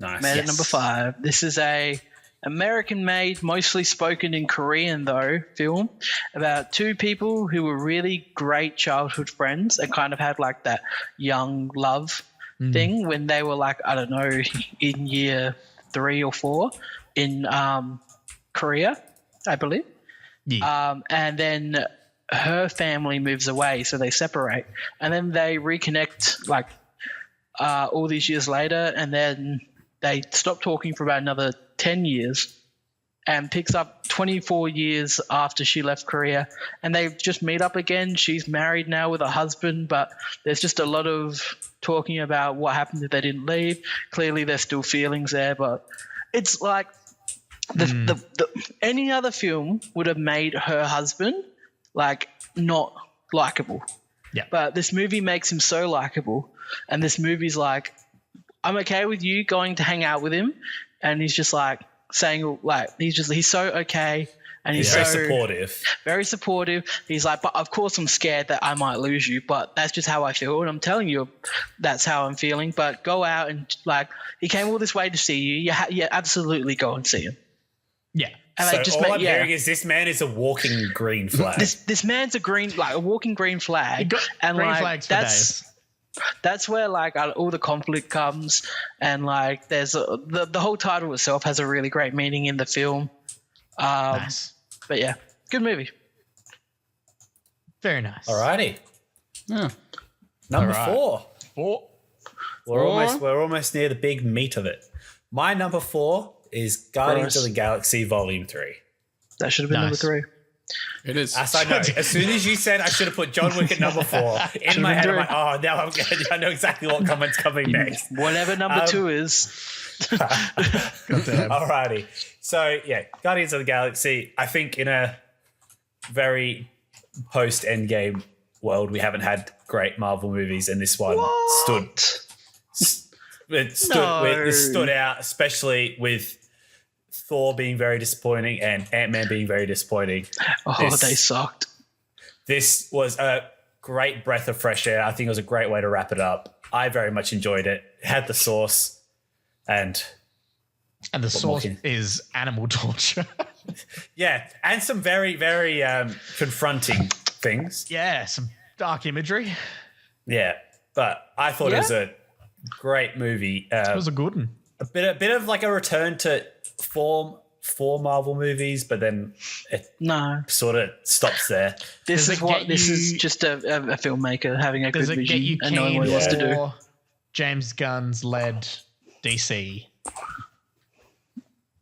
Nice. Made at number 5. This is a American-made, mostly spoken in Korean though, film about 2 people who were really great childhood friends and kind of had that young love thing when they were I don't know, in year 3 or 4 in Korea, I believe. Yeah. And then her family moves away, so they separate, and then they reconnect all these years later, and then they stop talking for about another 10 years and picks up 24 years after she left Korea, and they just meet up again. She's married now with a husband, but there's just a lot of talking about what happened if they didn't leave. Clearly there's still feelings there, but it's any other film would have made her husband not likable. Yeah. But this movie makes him so likable, and this movie's I'm okay with you going to hang out with him, and he's just saying he's so okay, and he's very supportive. Very supportive. He's but of course I'm scared that I might lose you, but that's just how I feel, and I'm telling you that's how I'm feeling. But go out and he came all this way to see you. You absolutely go and see him. Yeah. And so all I'm hearing is this man is a walking green flag. This man's a walking green flag, and green flags for days. That's where all the conflict comes, and there's the whole title itself has a really great meaning in the film. Nice. But yeah, good movie. Very nice. Alrighty. Yeah. Number 4. We're almost near the big meat of it. My number 4 is Guardians of the Galaxy Volume 3. That should have been number 3. It is. As I know, as soon as you said I should have put John Wick at number 4, in my head I'm now I know exactly what comment's coming next. Whatever number 2 is. Alrighty. So yeah, Guardians of the Galaxy, I think in a very post-Endgame world, we haven't had great Marvel movies, and this one stood out, especially with Thor being very disappointing and Ant-Man being very disappointing. They sucked. This was a great breath of fresh air. I think it was a great way to wrap it up. I very much enjoyed it. It had the sauce, and the sauce is animal torture. Yeah, and some very, very confronting things. Yeah, some dark imagery. Yeah, but I thought it was a great movie. It was a good one. A bit of like a return to form for Marvel movies, but then it sort of stops there. This is just a filmmaker having a good vision and knowing what he wants to do. James Gunn's led DC.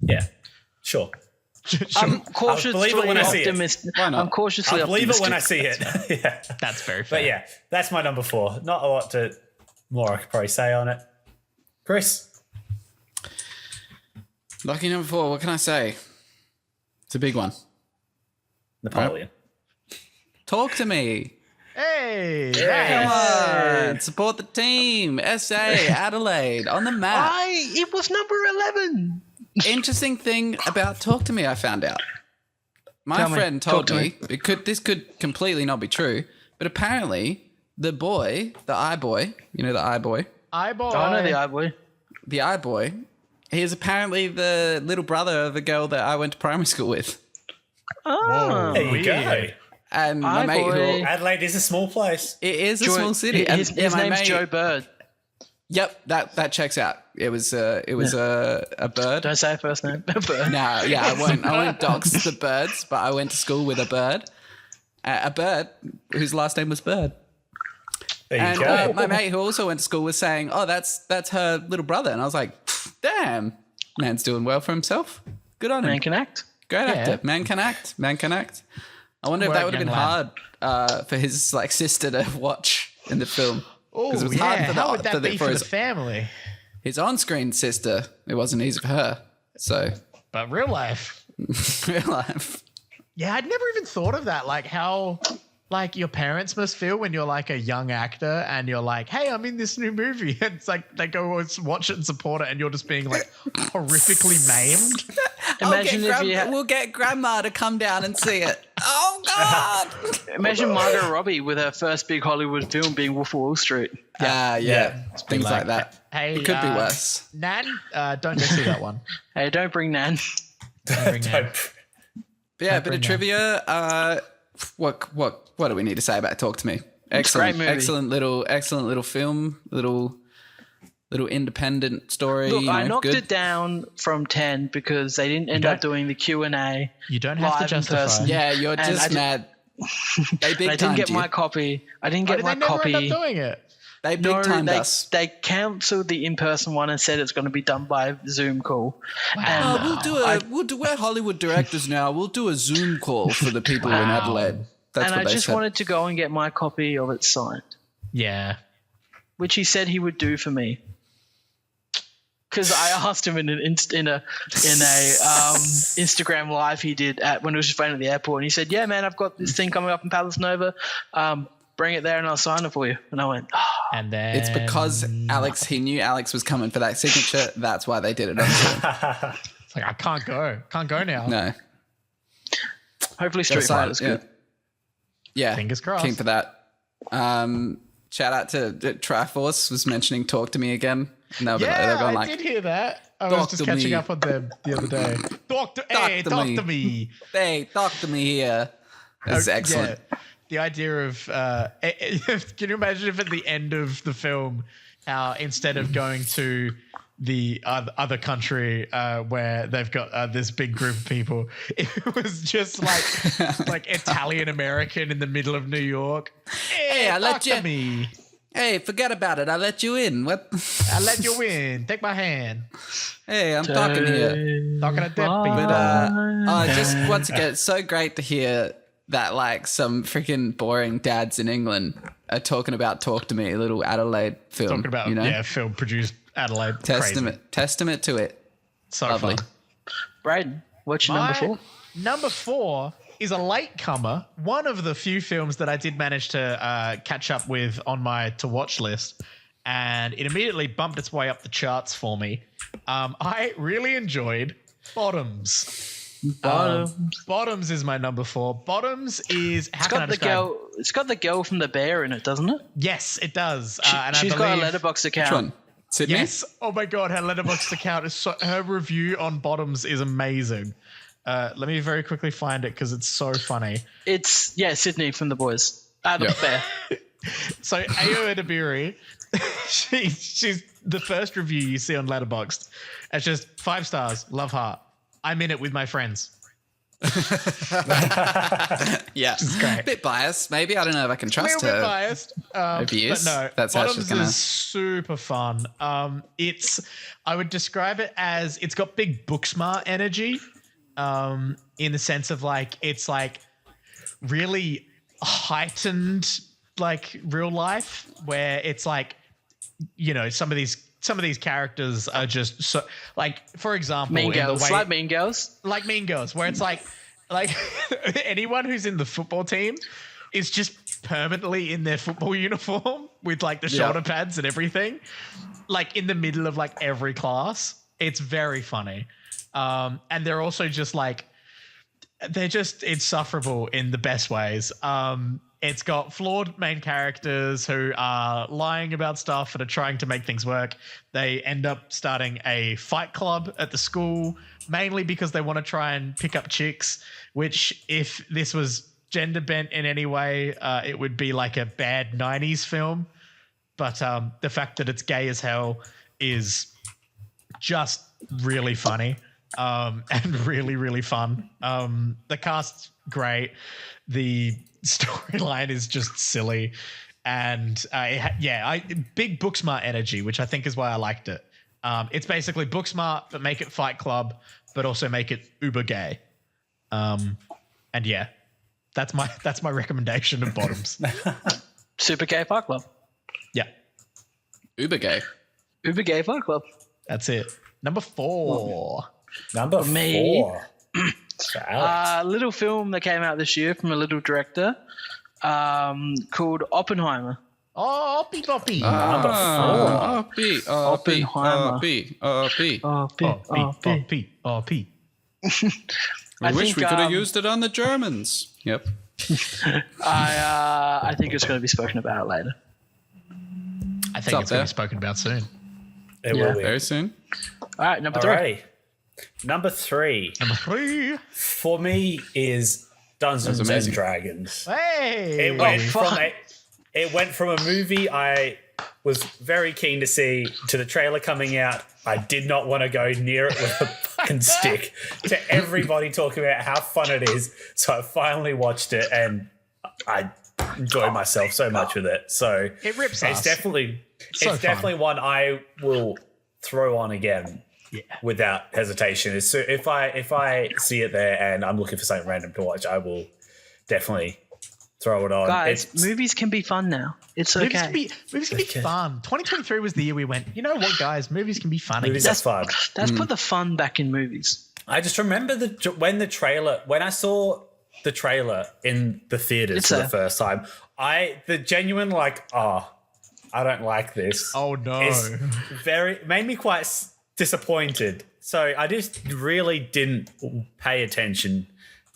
Yeah, sure. I'm cautiously optimistic. I'm cautiously optimistic. Believe it when I see it. Yeah, that's very fair. But yeah, that's my number 4. Not a lot more I could probably say on it. Chris? Lucky number 4, what can I say? It's a big one. Napoleon. Talk to me. Hey, come on, support the team. SA, Adelaide, on the map. It was number 11. Interesting thing about Talk to Me I found out. My friend told me this could completely not be true, but apparently the eye boy, you know the eye boy? I know the eye boy. The eye boy, he is apparently the little brother of a girl that I went to primary school with. Oh, there you go. And my mate, Adelaide is a small place. It is a small city. His name's Joe Bird. Yep, that checks out. It was a bird. Don't say first name. Bird. No, yeah, I won't dox the birds, but I went to school with a bird whose last name was Bird. There you go. My mate who also went to school was saying, "Oh, that's her little brother," and I was like, "Damn, man's doing well for himself. Good on him. Man can act. Great actor. Man can act. Man can act." I wonder if that would have been hard for his sister to watch in the film. Oh, it was hard for how would that be for the family? His on-screen sister, it wasn't easy for her. So, but real life. Real life. Yeah, I'd never even thought of that. Like how your parents must feel when you're like a young actor and you're like, hey, I'm in this new movie. And it's like they go watch it and support it and you're just being like horrifically maimed. Imagine we'll get grandma to come down and see it. Oh, God. Imagine Margot Robbie with her first big Hollywood film being Wolf of Wall Street. Yeah. Things like that. Hey, it could be worse. Nan, don't go see that one. Hey, don't bring Nan. Don't bring Nan. Yeah, a bit of trivia. What do we need to say about Talk to Me? Excellent, excellent little film, little independent story. Look, I knocked it down from 10 because they didn't end up doing the Q&A. You don't have to justify. Yeah, you're just mad. They didn't get my copy. I didn't get my copy. They never end up doing it. They big timed us. They cancelled the in-person one and said it's going to be done by Zoom call. Wow. We're Hollywood directors now. We'll do a Zoom call for the people in Adelaide. That's what I just wanted to go and get my copy of it signed. Yeah. Which he said he would do for me. Because I asked him in a Instagram live he did when he was just waiting at the airport, and he said, "Yeah, man, I've got this thing coming up in Palace Nova. Bring it there and I'll sign it for you." And I went, "Oh." And then it's because he knew Alex was coming for that signature. That's why they did it on Zoom. It's like I can't go now. No. Hopefully Street Fighter's good. Yeah, fingers crossed. Keen for that. Shout out to Triforce was mentioning Talk to Me again. And they're going I did hear that. I was just catching up on them the other day. Talk to me. Hey, talk to me here. That's excellent. Yeah. The idea of can you imagine if at the end of the film, instead of going to the other country where they've got this big group of people, it was just like Italian American in the middle of New York. Hey, I let you. Me. Hey, forget about it. I let you in. What? I let you in. Take my hand. Hey, I'm talking here. Talking to dead people. But just once again, it's so great to hear that some freaking boring dads in England are talking about Talk to Me, a little Adelaide film. Talking about film produced Adelaide. Testament to it. So lovely. Fun. Braden, what's your number 4? Number 4 is a latecomer. One of the few films that I did manage to catch up with on my to watch list, and it immediately bumped its way up the charts for me. I really enjoyed Bottoms. Bottoms is my number 4. Bottoms is it's got the girl from The Bear in it, doesn't it? Yes, it does. She's got a Letterboxd account. Which one? Sydney? Yes. Oh my god, her Letterboxd account is her review on Bottoms is amazing. Let me very quickly find it because it's so funny. It's Sydney from The Boys. Adam Fair. So Ayo Edebiri, she's the first review you see on Letterboxd. It's just 5 stars, love heart. I'm in it with my friends. Yeah, it's great. A bit biased, maybe. I don't know if I can trust her. A little bit biased, reviews. But no, that's how she's gonna. Is super fun. I would describe it as it's got big Booksmart energy, in the sense of like it's like really heightened like real life, where it's like, you know, some of these characters are just so, like, for example, Mean Girls, like Mean Girls, where it's like anyone who's in the football team is just permanently in their football uniform with like the shoulder pads and everything, like in the middle of like every class. It's very funny, and they're also just like they're just insufferable in the best ways. It's got flawed main characters who are lying about stuff and are trying to make things work. They end up starting a fight club at the school, mainly because they want to try and pick up chicks, which if this was gender bent in any way, it would be like a bad 90s film. But the fact that it's gay as hell is just really funny, and really, really fun. The cast's great. The storyline is just silly, and big Booksmart energy, which I think is why I liked it. It's basically Booksmart, but make it Fight Club, but also make it uber gay. And yeah, that's my recommendation of Bottoms. Super Gay Fight Club. Yeah, uber gay Fight Club. That's it. Number 4. Number 4. Little film that came out this year from a little director called Oppenheimer. Oh, Poppy. Number 4. Oppenheimer. I wish we could have used it on the Germans. Yep. I think it's going to be spoken about later. I think it's going to be spoken about soon. It will be. Very soon. All right, number 3. Alrighty. Number 3 for me is Dungeons and Dragons. Hey, It went from a movie I was very keen to see to the trailer coming out. I did not want to go near it with a fucking stick, to everybody talking about how fun it is. So I finally watched it and I enjoyed myself so much with it. So it rips it's us. definitely one I will throw on again. Yeah. Without hesitation. So if I see it there and I'm looking for something random to watch, I will definitely throw it on. Guys, movies can be fun now. It's okay. Movies can be fun. 2023 was the year we went, you know what, guys? Movies can be fun. Movies are fun. Let's put the fun back in movies. I just remember when I saw the trailer in the theaters for the first time, the genuine like, I don't like this. Oh no. Made me quite disappointed. So I just really didn't pay attention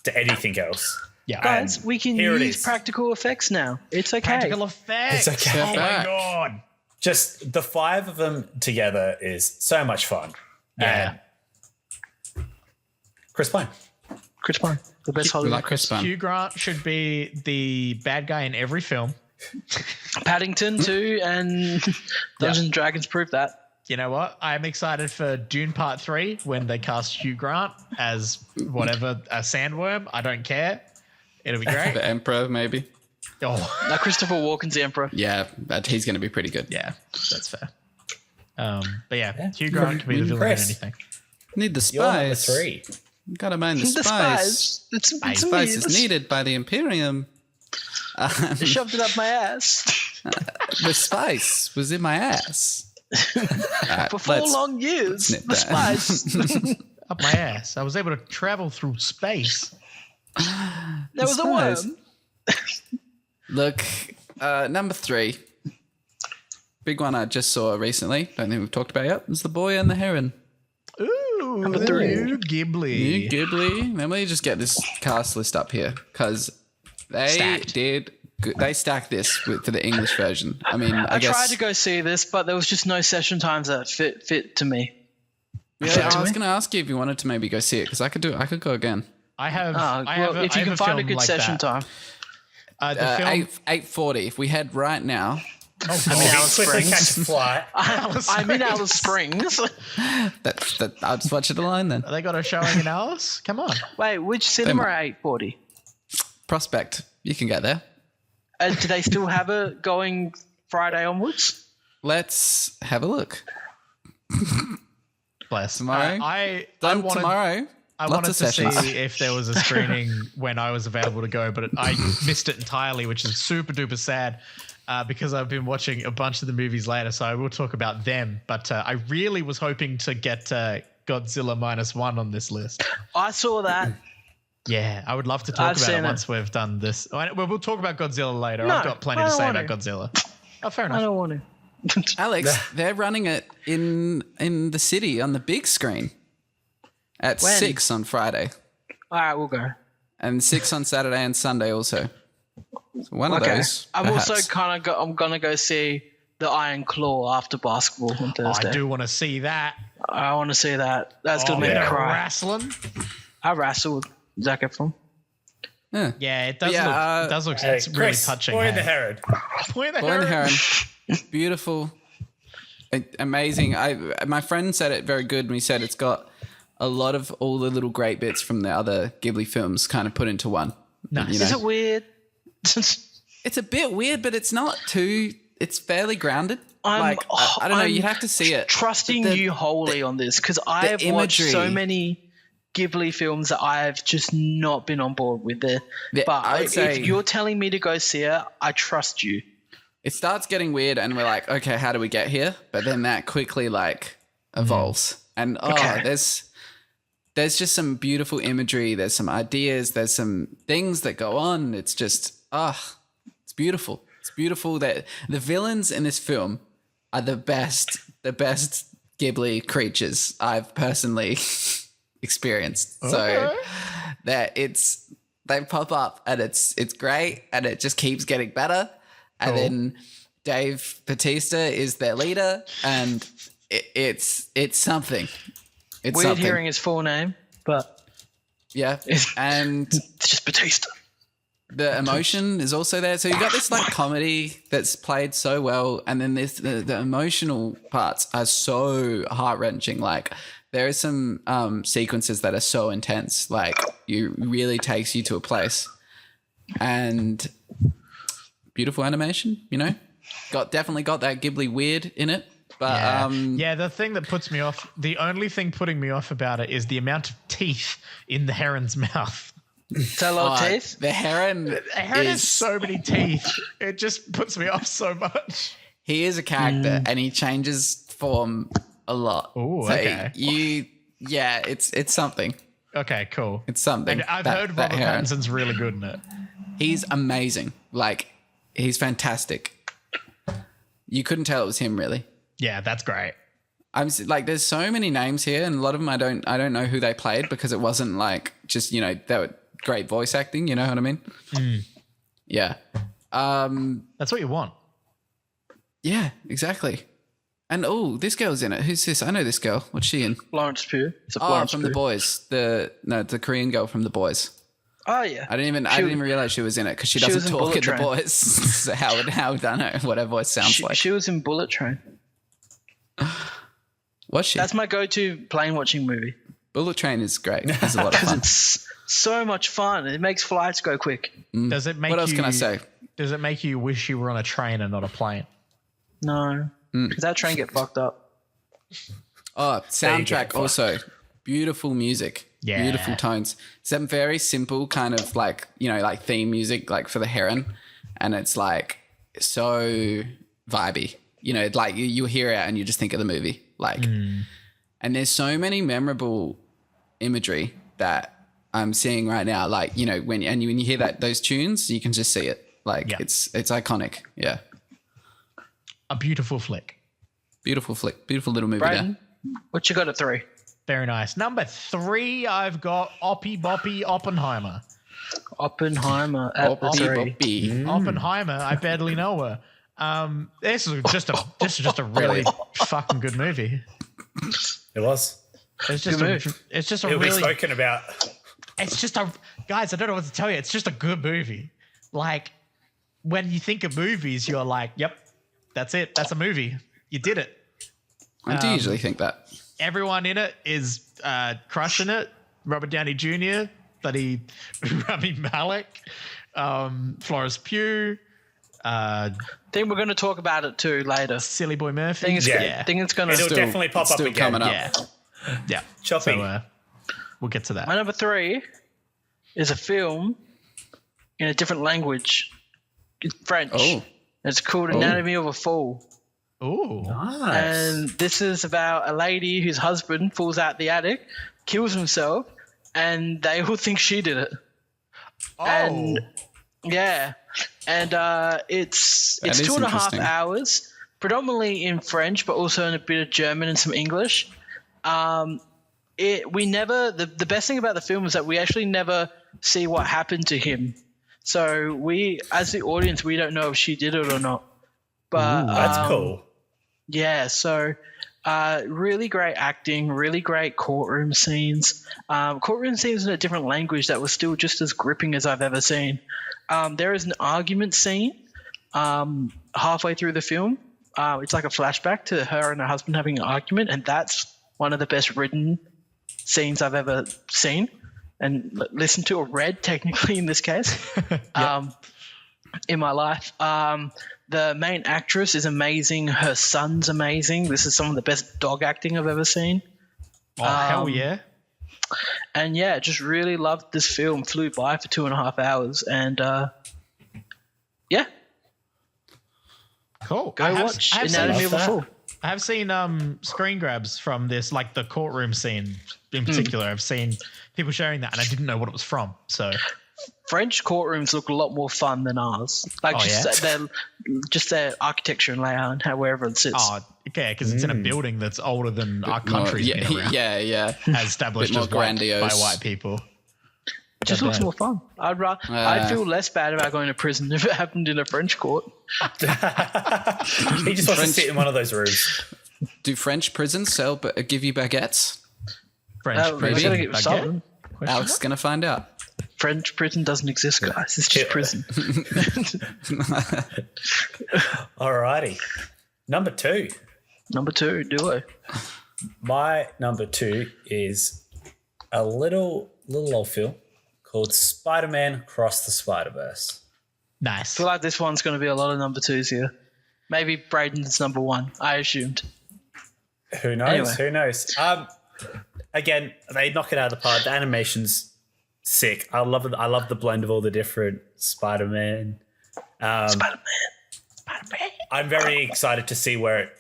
to anything else. Yeah, guys, we can use practical effects now. It's okay. Practical effects. It's okay. Oh my god! Just the 5 of them together is so much fun. Yeah. And Chris Pine, the best Hollywood. Like Chris Pine. Hugh Grant should be the bad guy in every film. Paddington too, and Dungeons and Dragons prove that. You know what? I'm excited for Dune Part 3 when they cast Hugh Grant as whatever, a sandworm. I don't care. It'll be great. The Emperor, maybe. Oh, now Christopher Walken's the Emperor. Yeah, but he's going to be pretty good. Yeah, that's fair. But yeah, Hugh Grant can be the villain in anything. Need the You're number spice. 3. Gotta mind the spice. It's spice is needed by the Imperium. They shoved it up my ass. The spice was in my ass. For 4 long years. The spice. Up my ass. I was able to travel through space. There was a worm. Look, number 3. Big one I just saw recently. Don't think we've talked about it yet. It's The Boy and the Heron. Ooh, number 3. New Ghibli. New Ghibli. Let me just get this cast list up here because they stacked this for the English version. I mean, I guess tried to go see this, but there was just no session times that fit to me. Yeah, I was going to ask you if you wanted to maybe go see it because I could go again. I have. If you can find a good like session that. time. The film 8:40. If we head right now. I'm in Alice Springs. Catch a flight. I'm in Alice Springs. I'll just watch it alone then. They got a showing in Alice? Come on. Wait, which cinema at 8:40? Prospect. You can get there. Do they still have it going Friday onwards? Let's have a look. Bless. Tomorrow? I wanted, tomorrow. I wanted to see if there was a screening when I was available to go, but I missed it entirely, which is super duper sad because I've been watching a bunch of the movies later, so I will talk about them. But I really was hoping to get Godzilla -1 on this list. I saw that. Yeah, I would love to talk about it once we've done this. We'll talk about Godzilla later. No, I've got plenty to say about Godzilla. Oh, fair enough. I don't want to. Alex, they're running it in the city on the big screen at 6 on Friday. All right, we'll go. And 6 on Saturday and Sunday also. So one of those. I'm perhaps. also I'm gonna go see the Iron Claw after basketball on Thursday. I do want to see that. I want to see that. That's gonna make me cry. Wrestling. I wrestled Zac Efron. Yeah, it does look. It's really touching. Boy in the Herron. Boy in the Herron. Beautiful, amazing. My friend said it very good when he said it's got a lot of all the little great bits from the other Ghibli films kind of put into one. Nice. Is it weird? It's a bit weird, but it's not too. It's fairly grounded. I don't know. You have to see it. Trusting you wholly on this because I have watched so many Ghibli films that I've just not been on board with it. But if you're telling me to go see it, I trust you. It starts getting weird and we're like, okay, how do we get here? But then that quickly evolves. And there's just some beautiful imagery. There's some ideas. There's some things that go on. It's just, it's beautiful. It's beautiful that the villains in this film are the best Ghibli creatures I've personally experienced. Okay. So that they pop up and it's great and it just keeps getting better. And then Dave Bautista is their leader, and it's something. It's weird hearing his full name, but yeah, and it's just Bautista. The emotion is also there. So you got this comedy that's played so well, and then this the emotional parts are so heart wrenching. Like there are some sequences that are so intense, like you really takes you to a place, and. Beautiful animation, definitely got that Ghibli weird in it. But the thing that puts me off, the only thing putting me off about it is the amount of teeth in the heron's mouth. So a lot of teeth? The heron has so many teeth. It just puts me off so much. He is a character and he changes form a lot. Oh, so okay. It's something. Okay, cool. It's something. And I've heard Robert Pattinson's really good in it. He's amazing. He's fantastic. You couldn't tell it was him, really. Yeah, that's great. I'm there's so many names here, and a lot of them I don't know who they played because it wasn't just they were great voice acting. You know what I mean? Mm. Yeah. That's what you want. Yeah, exactly. And this girl's in it. Who's this? I know this girl. What's she in? Florence Pugh. From The Boys. The Korean girl from The Boys. Oh yeah, I didn't even realize she was in it because she doesn't talk in The Boys. So how would I know what her voice sounds like? She was in Bullet Train. Was she? That's my go-to plane watching movie. Bullet Train is great. It's a lot of fun. It's so much fun. It makes flights go quick. Does it make what else can I say? Does it make you wish you were on a train and not a plane? No, because that train get fucked up. Oh, soundtrack also. Beautiful music. Yeah. Beautiful tones. Some very simple kind of theme music for the Herron. And it's so vibey. You hear it and you just think of the movie. And there's so many memorable imagery that I'm seeing right now. When you hear those tunes, you can just see it. It's iconic. Yeah. A beautiful flick. Beautiful flick. Beautiful little movie. Brayden, what you got at 3? Very nice. Number 3, I've got Oppie Boppie Oppenheimer. Oppenheimer at 3. Oppenheimer, I barely know her. This is just a really fucking good movie. It was. It's just a It'll really be spoken about. It's just guys, I don't know what to tell you. It's just a good movie. when you think of movies, you're like, yep, that's it. That's a movie. You did it. I do usually think that. Everyone in it is crushing it. Robert Downey Jr., bloody Rami Malek, Florence Pugh. I think we're going to talk about it too later. Silly Boy Murphy. I think it's going to It'll definitely pop up again. Coming up. Yeah. Choppy. So we'll get to that. My number 3 is a film in a different language. It's French. Oh. It's called Anatomy of a Fall. Ooh. Nice. And this is about a lady whose husband falls out the attic, kills himself, and they all think she did it. Oh. And yeah. And it's 2.5 hours, predominantly in French, but also in a bit of German and some English. The best thing about the film is that we actually never see what happened to him. So we, as the audience, we don't know if she did it or not. But that's cool. Yeah, so really great acting, really great courtroom scenes. Courtroom scenes in a different language that was still just as gripping as I've ever seen. There is an argument scene halfway through the film. It's like a flashback to her and her husband having an argument, and that's one of the best written scenes I've ever seen and listened to or read, technically, in this case, in my life. The main actress is amazing. Her son's amazing. This is some of the best dog acting I've ever seen. Oh, hell yeah. And yeah, just really loved this film. Flew by for 2.5 hours. And yeah. Cool. Go watch Anatomy of a Fall. I have seen screen grabs from this, like the courtroom scene in particular. I've seen people sharing that, and I didn't know what it was from. So French courtrooms look a lot more fun than ours. Like their architecture and layout and wherever it sits. Oh, yeah, because it's in a building that's older than our country's been around. Yeah. As established more as grandiose by white people. It just looks more fun. I'd feel less bad about going to prison if it happened in a French court. He just wants to sit in one of those rooms. Do French prisons give you baguettes? French prison baguette? Alex is going to find out. French prison doesn't exist, guys. It's just prison. Alrighty. Number 2. Number 2, duo. My number 2 is a little old film called Spider-Man Across the Spider-Verse. Nice. I feel like this one's going to be a lot of number 2s here. Maybe Braden's number 1, I assumed. Who knows? Anyway. Who knows? Again, they knock it out of the park. The animation's sick. I love it. I love the blend of all the different Spider-Man. Spider-Man. I'm very excited to see where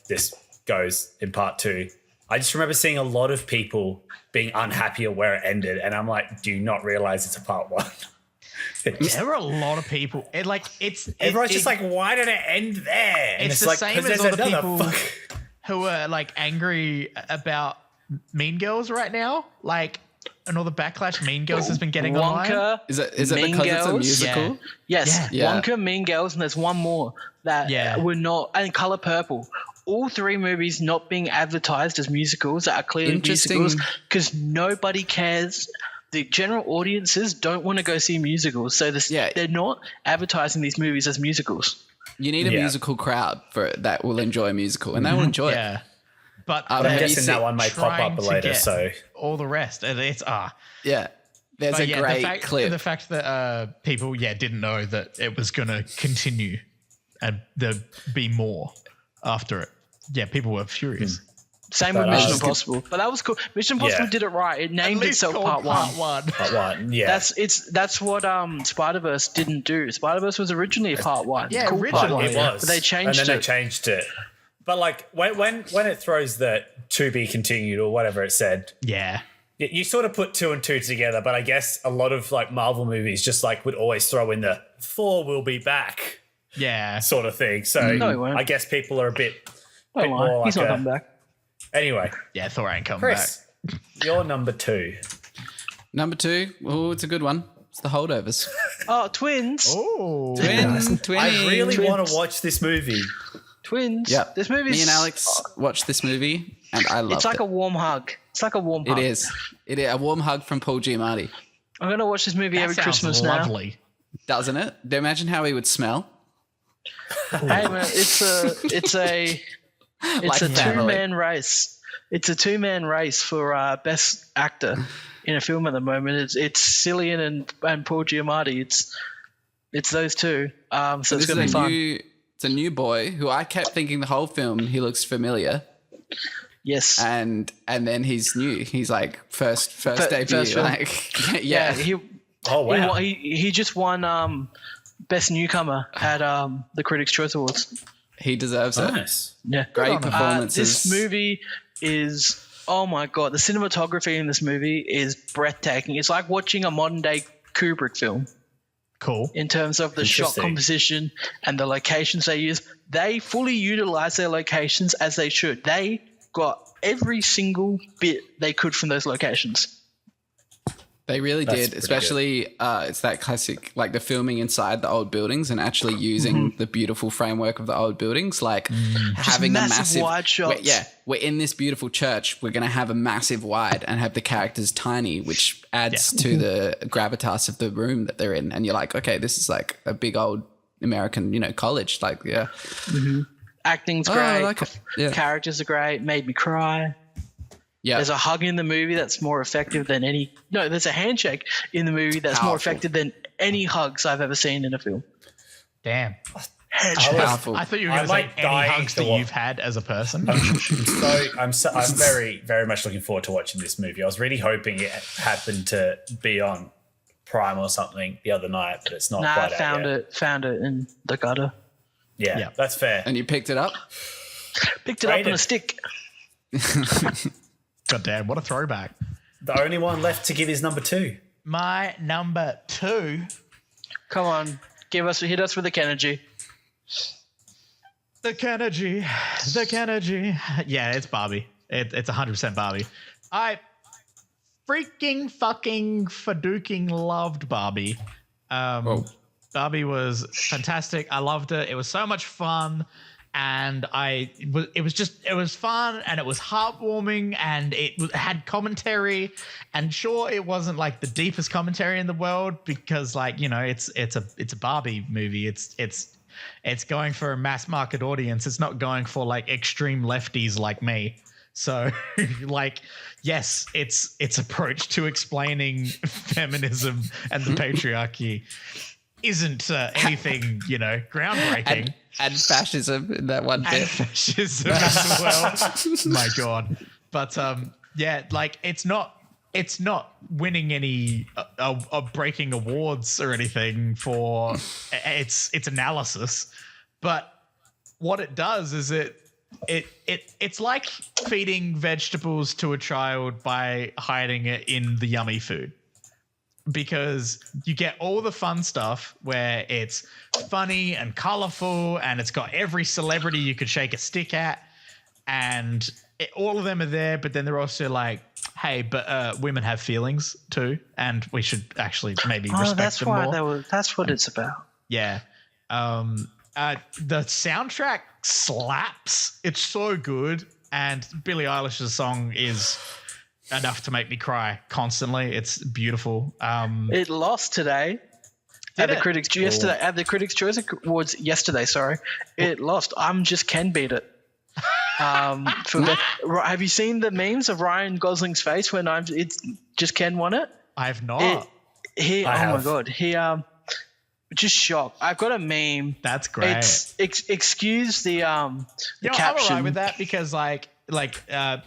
this goes in part 2. I just remember seeing a lot of people being unhappy at where it ended, and I'm like, do you not realize it's a part 1? There were a lot of people. Everyone's just like, why did it end there? And it's the like, same as all the people who are like angry about Mean Girls right now, like, and all the backlash Mean Girls has been getting online. Is it because it's a musical? Yeah. Yes, Yeah. Wonka, Mean Girls, and there's one more that were not, and Color Purple. All 3 movies not being advertised as musicals that are clearly musicals because nobody cares. The general audiences don't want to go see musicals, so they're not advertising these movies as musicals. You need a musical crowd that will enjoy a musical, and they will enjoy it. Yeah. But I'm guessing that one may pop up later. So all the rest, it's yeah. There's a great clip. The fact that people didn't know that it was going to continue and there'd be more after it. Yeah, people were furious. Same with Mission Impossible, but that was cool. Mission Impossible did it right. It named itself Part 1. Part 1, yeah. That's what Spider-Verse didn't do. Spider-Verse was originally Part 1. Yeah, cool originally Part 1, it was. but they changed it. And then they changed it. But like when it throws the to be continued or whatever it said, you sort of put 2 and 2 together. But I guess a lot of like Marvel movies just like would always throw in the 4 will be back, sort of thing. So no, he won't. I guess people are a bit Don't lie. more He's like not coming back. Anyway, Thor ain't coming Chris, you're number 2. Number 2. Oh, it's a good one. It's the Holdovers. Oh, twins. Oh, Twins. I really want to watch this movie. Twins. Yeah. This movie. Me and Alex watched this movie, and I loved it. It's like a warm hug. It's like a warm hug. It is. It is a warm hug from Paul Giamatti. I'm gonna watch this movie every Christmas lovely. doesn't it? Imagine how he would smell. Hey man, it's a two-man race. It's a two-man race for best actor in a film at the moment. It's Cillian and Paul Giamatti. It's those two. So it's gonna be fun. It's a new boy who I kept thinking the whole film he looks familiar. Yes. And then he's new. He's like first debut. First like, yeah. Wow. He just won best newcomer at the Critics' Choice Awards. He deserves it. Nice. Yeah. Great performances. This movie is, oh my God, the cinematography in this movie is breathtaking. It's like watching a modern day Kubrick film. Cool. In terms of the shot composition and the locations they use, they fully utilize their locations as they should. They got every single bit they could from those locations. They really did, especially it's that classic, like the filming inside the old buildings and actually using the beautiful framework of the old buildings, like having a massive wide shots. We're in this beautiful church. We're going to have a massive wide and have the characters tiny, which adds to the gravitas of the room that they're in. And you're like, okay, this is like a big old American, college. Like, yeah. Mm-hmm. Acting's great. I like it. Yeah. Characters are great. Made me cry. Yeah. There's a hug in the movie that's more effective than any. No, there's a handshake in the movie that's more effective than any hugs I've ever seen in a film. Damn. Powerful. I thought you were going to say any hugs that you've had as a person. I'm very, very much looking forward to watching this movie. I was really hoping it happened to be on Prime or something the other night, but it's not quite out yet. Found it in the gutter. Yeah, that's fair. And you picked it up? Picked it up on a stick. God damn, what a throwback. The only one left to give is number 2. My number 2. Come on, hit us with the Kennedy. The Kennedy. Yeah, it's Barbie. It's 100% Barbie. I freaking fucking faduking loved Barbie. Barbie was fantastic. I loved it. It was so much fun. And it was fun and it was heartwarming and it had commentary, and sure, it wasn't like the deepest commentary in the world because it's a Barbie movie. It's going for a mass market audience. It's not going for like extreme lefties like me. So yes, its approach to explaining feminism and the patriarchy isn't anything, groundbreaking. And fascism in that one bit. And fascism as well. My God. But it's not winning any breaking awards or anything for its analysis. But what it does is it's like feeding vegetables to a child by hiding it in the yummy food. Because you get all the fun stuff where it's funny and colorful and it's got every celebrity you could shake a stick at, and all of them are there, but then they're also like, hey, but women have feelings too, and we should actually maybe respect them more. That's what it's about. Yeah. The soundtrack slaps. It's so good, and Billie Eilish's song is enough to make me cry constantly. It's beautiful. It lost today at the Critics' Choice Awards yesterday. Sorry, it lost. Just Ken beat it. Have you seen the memes of Ryan Gosling's face when it's just Ken won it? I have not. My God, he just shocked. I've got a meme. That's great. Excuse the caption. I'm alright with that because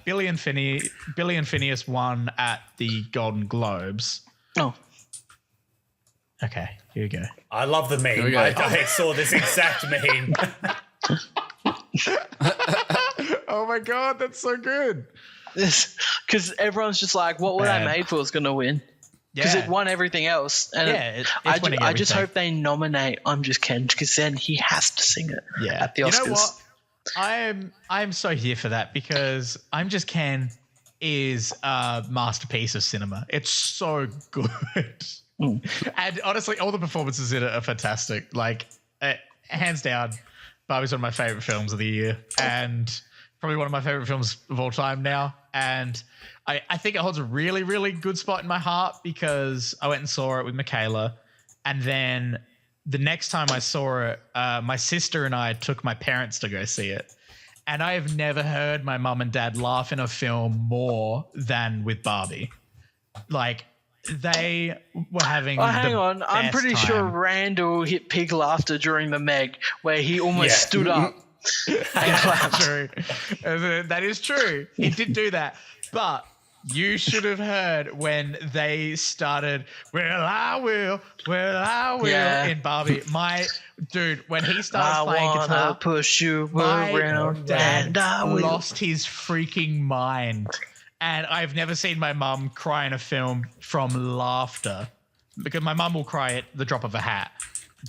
Billy and Phineas won at the Golden Globes. Oh. Okay, here we go. I love the meme. I saw this exact meme. Oh my God, that's so good. Because everyone's just like, what were they made for is going to win? Because it won everything else. And I just hope they nominate I'm Just Ken, because then he has to sing it at the Oscars. You know what? I'm so here for that because I'm Just Ken is a masterpiece of cinema. It's so good. And honestly, all the performances in it are fantastic. Hands down, Barbie's one of my favorite films of the year and probably one of my favorite films of all time now. And I think it holds a really, really good spot in my heart because I went and saw it with Michaela And then the next time I saw it, my sister and I took my parents to go see it. And I have never heard my mum and dad laugh in a film more than with Barbie. Like, they were having hang on. I'm pretty time. sure Randall hit peak laughter during the Meg, where he almost stood up and clapped. True. That is true. He did do that. But you should have heard when they started, well, I will, in Barbie. My dude, when he starts playing guitar, push you my around, dad and I will. lost his freaking mind. And I've never seen my mum cry in a film from laughter, because my mum will cry at the drop of a hat.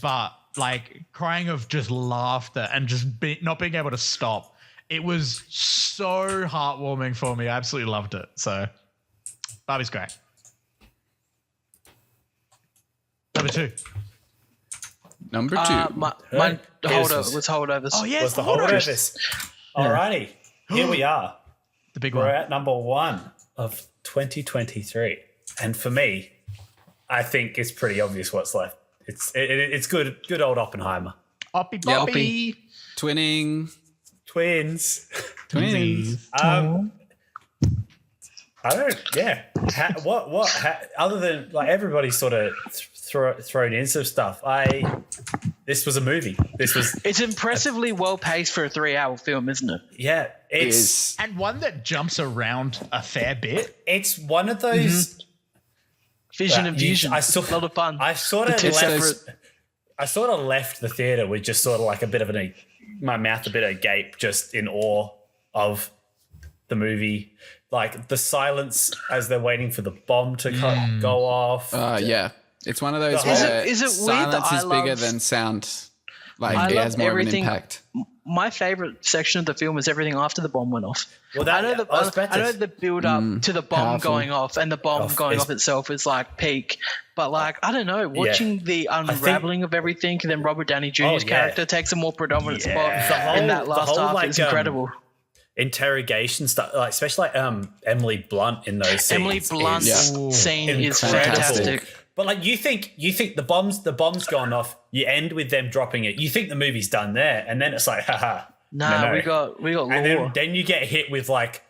But like crying of just laughter and just not being able to stop. It was so heartwarming for me. I absolutely loved it. So Barbie's great. Number two. My holdovers. Oh, yeah. Was the holdovers. Alrighty. Here we are. The big We're one. at number 1 of 2023. And for me, I think it's pretty obvious what's left. It's good old Oppenheimer. Oppie Boppie. Twins. Other than like everybody sort of thrown in some stuff. This was a movie. It's impressively well paced for a 3-hour film, isn't it? Yeah, it's And one that jumps around a fair bit. It's one of those Vision and Fusion. A lot of fun. I sort of left the theater with just sort of like a bit of my mouth a bit agape, just in awe of the movie. Like the silence as they're waiting for the bomb to go off. Yeah. It's one of those Is where it weird silence that is bigger than sound. Like it has more of an impact. My favorite section of the film is everything after the bomb went off. Well, I know the build up to the bomb going off, and the bomb going off itself is like peak. But like, I don't know, watching the unraveling of everything, and then Robert Downey Jr.'s character takes a more predominant spot in that last half is incredible. Interrogation stuff, like especially like Emily Blunt in those scenes. Emily Blunt's scene is fantastic. But like you think the bomb's gone off. You end with them dropping it. You think the movie's done there, and then it's like, haha. No. we got lore. And then you get hit with like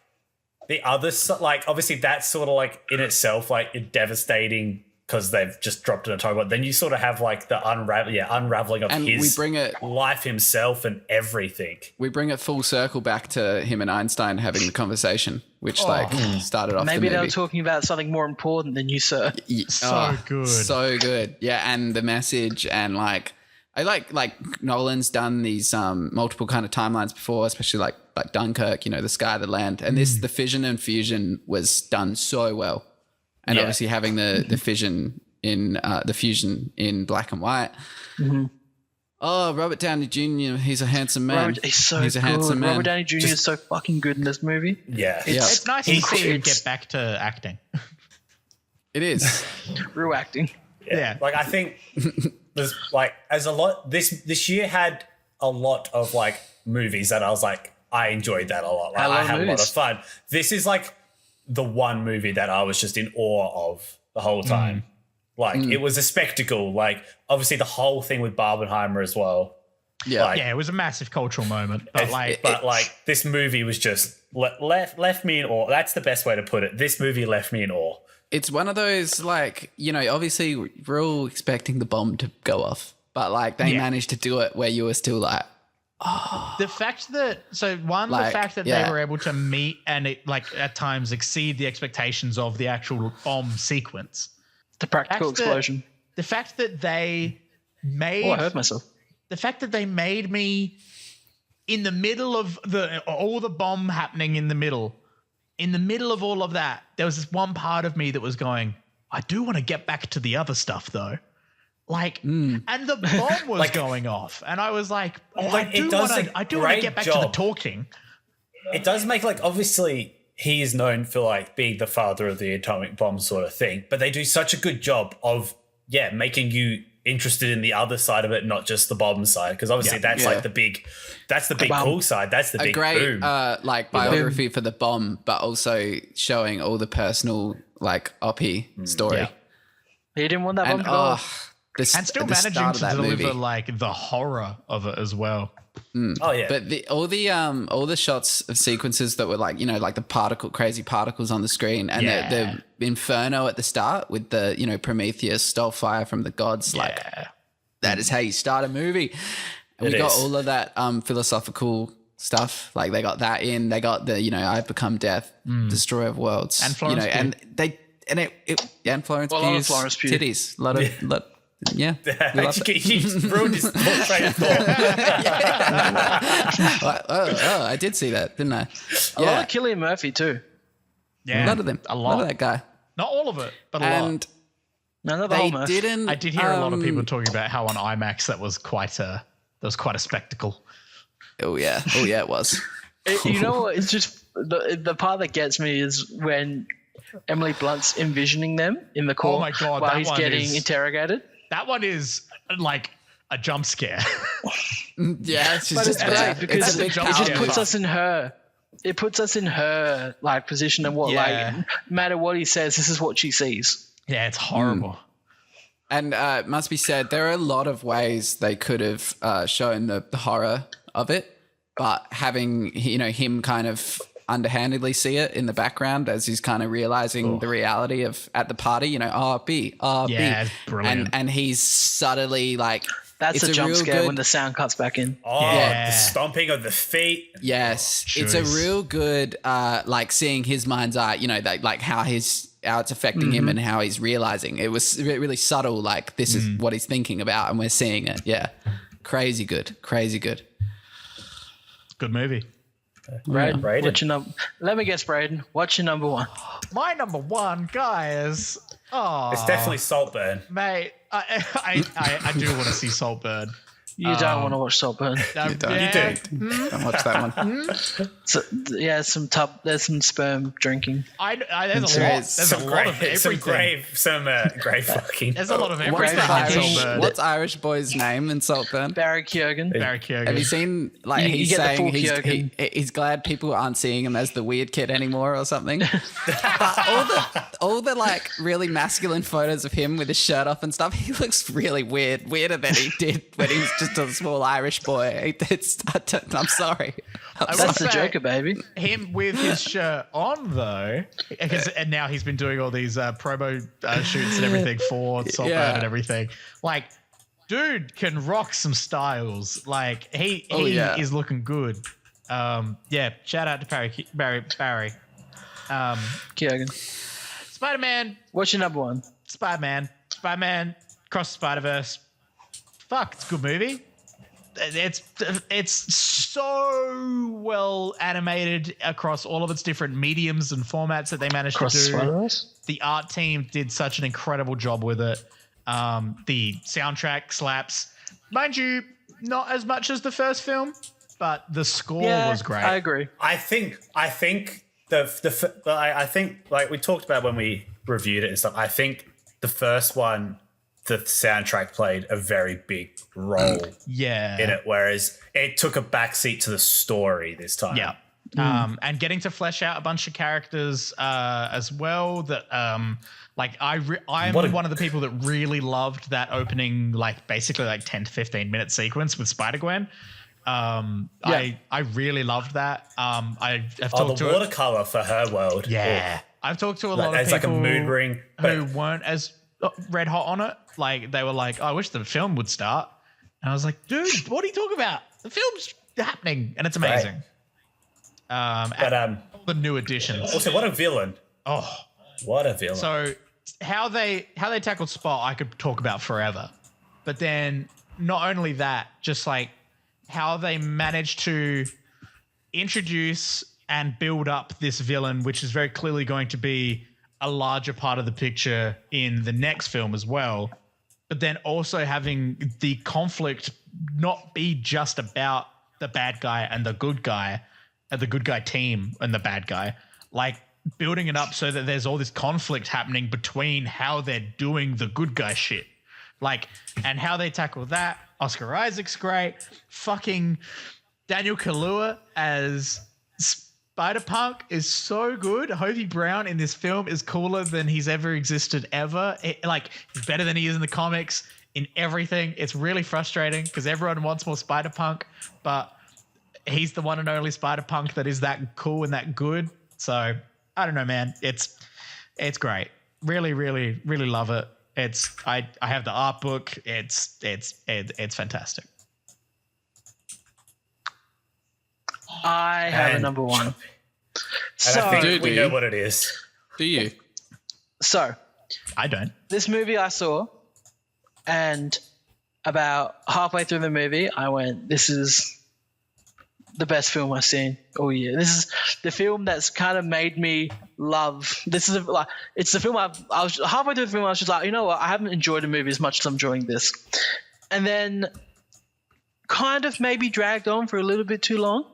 the other, like obviously that's sort of like in itself like devastating because they've just dropped an atomic bomb. Then you sort of have like the unraveling of his life himself and everything. We bring it full circle back to him and Einstein having the conversation, which started off. Maybe the movie. they were talking about something more important than you, sir. So good. Yeah, and the message and like I like Nolan's done these multiple kind of timelines before, especially like Dunkirk, the sky, the land, and the fission and fusion was done so well. And obviously having the fission in the fusion in black and white. Mm-hmm. Oh, Robert Downey Jr. He's a handsome man. He's a handsome man. Robert Downey Jr. is so fucking good in this movie. Yeah, it's nice to see him get back to acting. It is real acting. Yeah, like I think there's like as a lot. This year had a lot of like movies that I was like I enjoyed that a lot. Like, I had a lot of fun. This is like the one movie that I was just in awe of the whole time. Like it was a spectacle. Like obviously the whole thing with Barbenheimer as well. Yeah, like, it was a massive cultural moment. But this movie was just left me in awe. That's the best way to put it. This movie left me in awe. It's one of those like obviously we're all expecting the bomb to go off, but like they managed to do it where you were still like. The fact that they were able to meet and it like at times exceed the expectations of the actual bomb sequence, the practical explosion. The fact that they made I hurt myself. The fact that they made me in the middle of all the bomb happening in the middle of all of that, there was this one part of me that was going, I do want to get back to the other stuff though. Like, and the bomb was going off, and I was like, I do want to get back to the talking. It does make like obviously he is known for like being the father of the atomic bomb sort of thing, but they do such a good job of making you interested in the other side of it, not just the bomb side, because obviously that's like the big cool side. That's the big great boom. Like biography for the bomb, but also showing all the personal like Oppie story. He didn't want that bomb to go off. and still managing to deliver like the horror of it as well. Oh yeah, but all the shots of sequences that were like, you know, like the crazy particles on the screen, and the inferno at the start with the, you know, Prometheus stole fire from the gods. Like that is how you start a movie. And we got all of that philosophical stuff. Like they got that in. They got the, you know, I've become death, destroyer of worlds, and Florence Pugh. And Florence Pugh's titties. A lot of. Yeah, he ruined his train of thought. I did see that, didn't I? A lot of Cillian Murphy too. Yeah, a lot of them. A lot of that guy. Not all of it, but a lot. None of the didn't. I did hear a lot of people talking about how on IMAX that was quite a spectacle. Oh yeah, it was. You know what? It's just the part that gets me is when Emily Blunt's envisioning them in the court. Oh my god! While he's getting interrogated. That one is like a jump scare. Yeah, it's just great because it puts us in her. It puts us in her like position and what like no matter what he says, this is what she sees. Yeah, it's horrible. And it must be said, there are a lot of ways they could have shown the horror of it, but having, you know, him kind of underhandedly see it in the background as he's kind of realizing the reality of at the party, you know, RB. Yeah, it's brilliant. And he's subtly like, that's a jump scare when the sound cuts back in. The stomping of the feet. Yes, it's a real good like seeing his mind's eye, you know, like how it's affecting him and how he's realizing. It was really subtle, like this is what he's thinking about and we're seeing it. Yeah, crazy good. Good movie. Braden, what's your number? Let me guess, Braden. What's your number one? My number one, guys. Oh, it's definitely Saltburn, mate. I do want to see Saltburn. You don't want to watch Saltburn. You do. Don't watch that one. So, yeah, there's some sperm drinking. There's a lot of everything. Some grave fucking. There's a lot of everything. What's Irish boy's name in Saltburn? Barry Keoghan. Have you seen like he's saying he's glad people aren't seeing him as the weird kid anymore or something? But all the like really masculine photos of him with his shirt off and stuff, he looks really weirder than he did when he was just a small Irish boy. I'm sorry. That's the Joker, baby. Him with his shirt on, though, and now he's been doing all these promo shoots and everything for Saltburn and everything. Like, dude can rock some styles. Like, he is looking good. Shout out to Barry. Keoghan. Spider-Man. What's your number one? Spider-Man. Across the Spider-Verse. Fuck, it's a good movie. It's so well animated across all of its different mediums and formats that they managed to do. The art team did such an incredible job with it. The soundtrack slaps. Mind you, not as much as the first film, but the score was great. I agree. I think like we talked about when we reviewed it and stuff. I think the first one, the soundtrack played a very big role in it, whereas it took a backseat to the story this time. Yeah. And getting to flesh out a bunch of characters as well that like I'm one of the people that really loved that opening, like basically like 10 to 15 minute sequence with Spider-Gwen. I really loved that. I've talked to watercolor for her world. Yeah. I've talked to a lot of people. It's like a mood ring who weren't as red hot on it. Like they were like, I wish the film would start. And I was like, dude, what are you talking about? The film's happening and it's amazing. Right. The new additions. Also, what a villain. Oh, what a villain. So how they tackled Spot, I could talk about forever. But then not only that, just like how they managed to introduce and build up this villain, which is very clearly going to be a larger part of the picture in the next film as well. But then also having the conflict not be just about the bad guy and the good guy team and the bad guy, like building it up so that there's all this conflict happening between how they're doing the good guy shit. Like, and how they tackle that. Oscar Isaac's great. Fucking Daniel Kaluuya as Spider-Punk is so good. Hobie Brown in this film is cooler than he's ever existed ever. He's better than he is in the comics in everything. It's really frustrating because everyone wants more Spider-Punk, but he's the one and only Spider-Punk that is that cool and that good. So I don't know, man. It's great. Really, really, really love it. I have the art book. It's fantastic. I have a number one. And I think we know what it is. Do you? So, I don't. This movie I saw, and about halfway through the movie, I went, this is the best film I've seen all year. This is the film that's kind of made me love. It's the film I was halfway through the film, I was just like, you know what? I haven't enjoyed a movie as much as I'm enjoying this. And then kind of maybe dragged on for a little bit too long.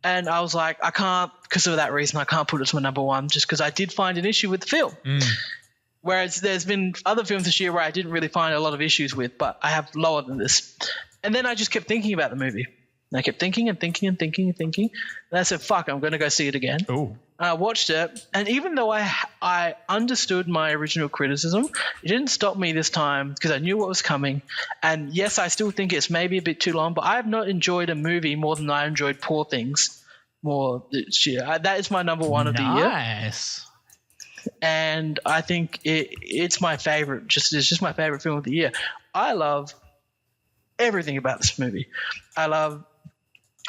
And I was like, I can't, because of that reason, I can't put it to my number one just because I did find an issue with the film. Whereas there's been other films this year where I didn't really find a lot of issues with, but I have lower than this. And then I just kept thinking about the movie. And I kept thinking and thinking and thinking and thinking. And I said, fuck, I'm going to go see it again. Ooh. I watched it, and even though I understood my original criticism, it didn't stop me this time because I knew what was coming. And yes, I still think it's maybe a bit too long, but I have not enjoyed a movie more than I enjoyed Poor Things more this year. That is my number one of the year. Nice. And I think it's my favorite. It's just my favorite film of the year. I love everything about this movie. I love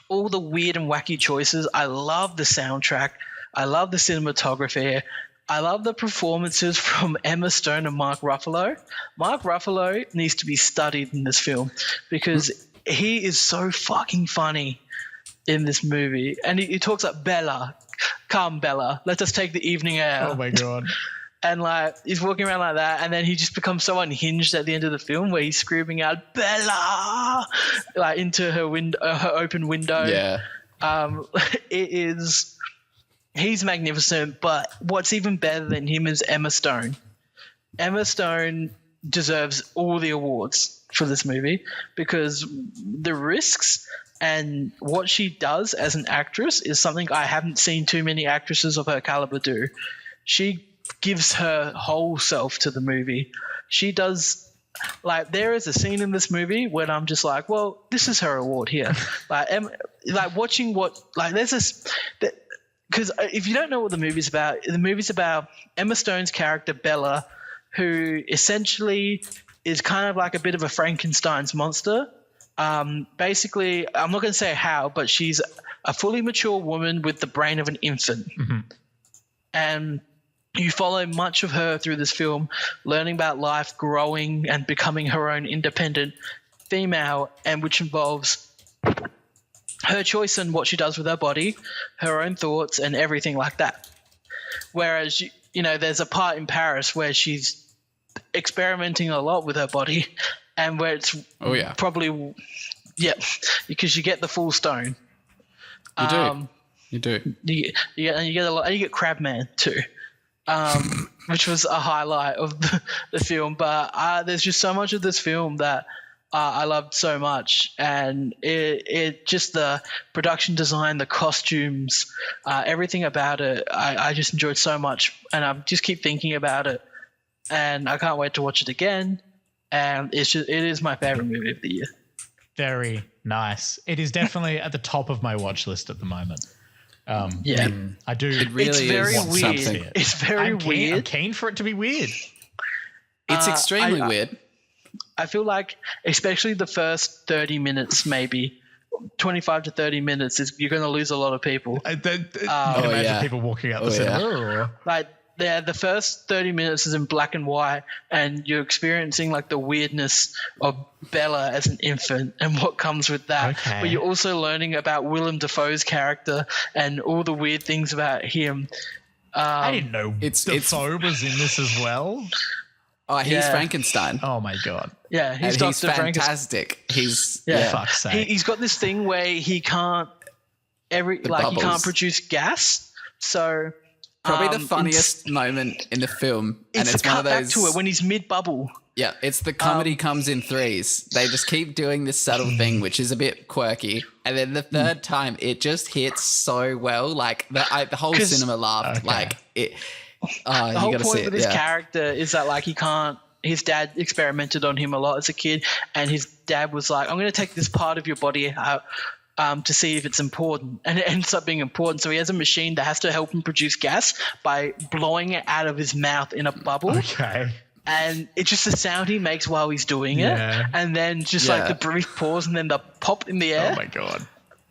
all the weird and wacky choices. I love the soundtrack. I love the cinematography. I love the performances from Emma Stone and Mark Ruffalo. Mark Ruffalo needs to be studied in this film because he is so fucking funny in this movie. And he talks like, Bella, come Bella, let us take the evening air. Oh my God. And he's walking around like that, and then he just becomes so unhinged at the end of the film where he's screaming out Bella into her window, her open window. Yeah. He's magnificent, but what's even better than him is Emma Stone. Emma Stone deserves all the awards for this movie because the risks and what she does as an actress is something I haven't seen too many actresses of her caliber do. She gives her whole self to the movie. She does, there is a scene in this movie when I'm just like, well, this is her award here. Watching there's this, because if you don't know what the movie's about Emma Stone's character Bella, who essentially is kind of like a bit of a Frankenstein's monster. Basically, I'm not going to say how, but she's a fully mature woman with the brain of an infant. Mm-hmm. And you follow much of her through this film, learning about life, growing and becoming her own independent female, and which involves her choice in what she does with her body, her own thoughts, and everything like that. Whereas, there's a part in Paris where she's experimenting a lot with her body, and where it's probably, because you get the full stone. You do. You get a lot, and you get Crabman too. Which was a highlight of the film. But there's just so much of this film that I loved so much, and it just the production design, the costumes, everything about it, I just enjoyed so much, and I just keep thinking about it, and I can't wait to watch it again. And it is my favorite movie of the year. Very nice. It is definitely at the top of my watch list at the moment. I do. It really it's very is weird. Something. It's very weird. I'm keen for it to be weird. It's extremely weird. I feel like, especially the first 30 minutes, maybe 25 to 30 minutes, you're going to lose a lot of people. I can imagine people walking out the cinema. The first 30 minutes is in black and white, and you're experiencing the weirdness of Bella as an infant and what comes with that. Okay. But you're also learning about Willem Dafoe's character and all the weird things about him. I didn't know Dafoe was in this as well. Oh, he's Frankenstein. Oh my God. Yeah, he's fantastic. He's fuck's sake. He's got this thing where he can't he can't produce gas, so probably the funniest moment in the film. It's one of those back to it when he's mid-bubble. Yeah, it's the comedy comes in threes. They just keep doing this subtle thing, which is a bit quirky. And then the third time, it just hits so well. Like, the whole cinema laughed. Okay. Like, it... the whole point with this character is that, like, he can't... His dad experimented on him a lot as a kid, and his dad was like, I'm going to take this part of your body out to see if it's important. And it ends up being important. So he has a machine that has to help him produce gas by blowing it out of his mouth in a bubble. Okay. And it's just the sound he makes while he's doing it. And then just like the brief pause and then the pop in the air. Oh my God.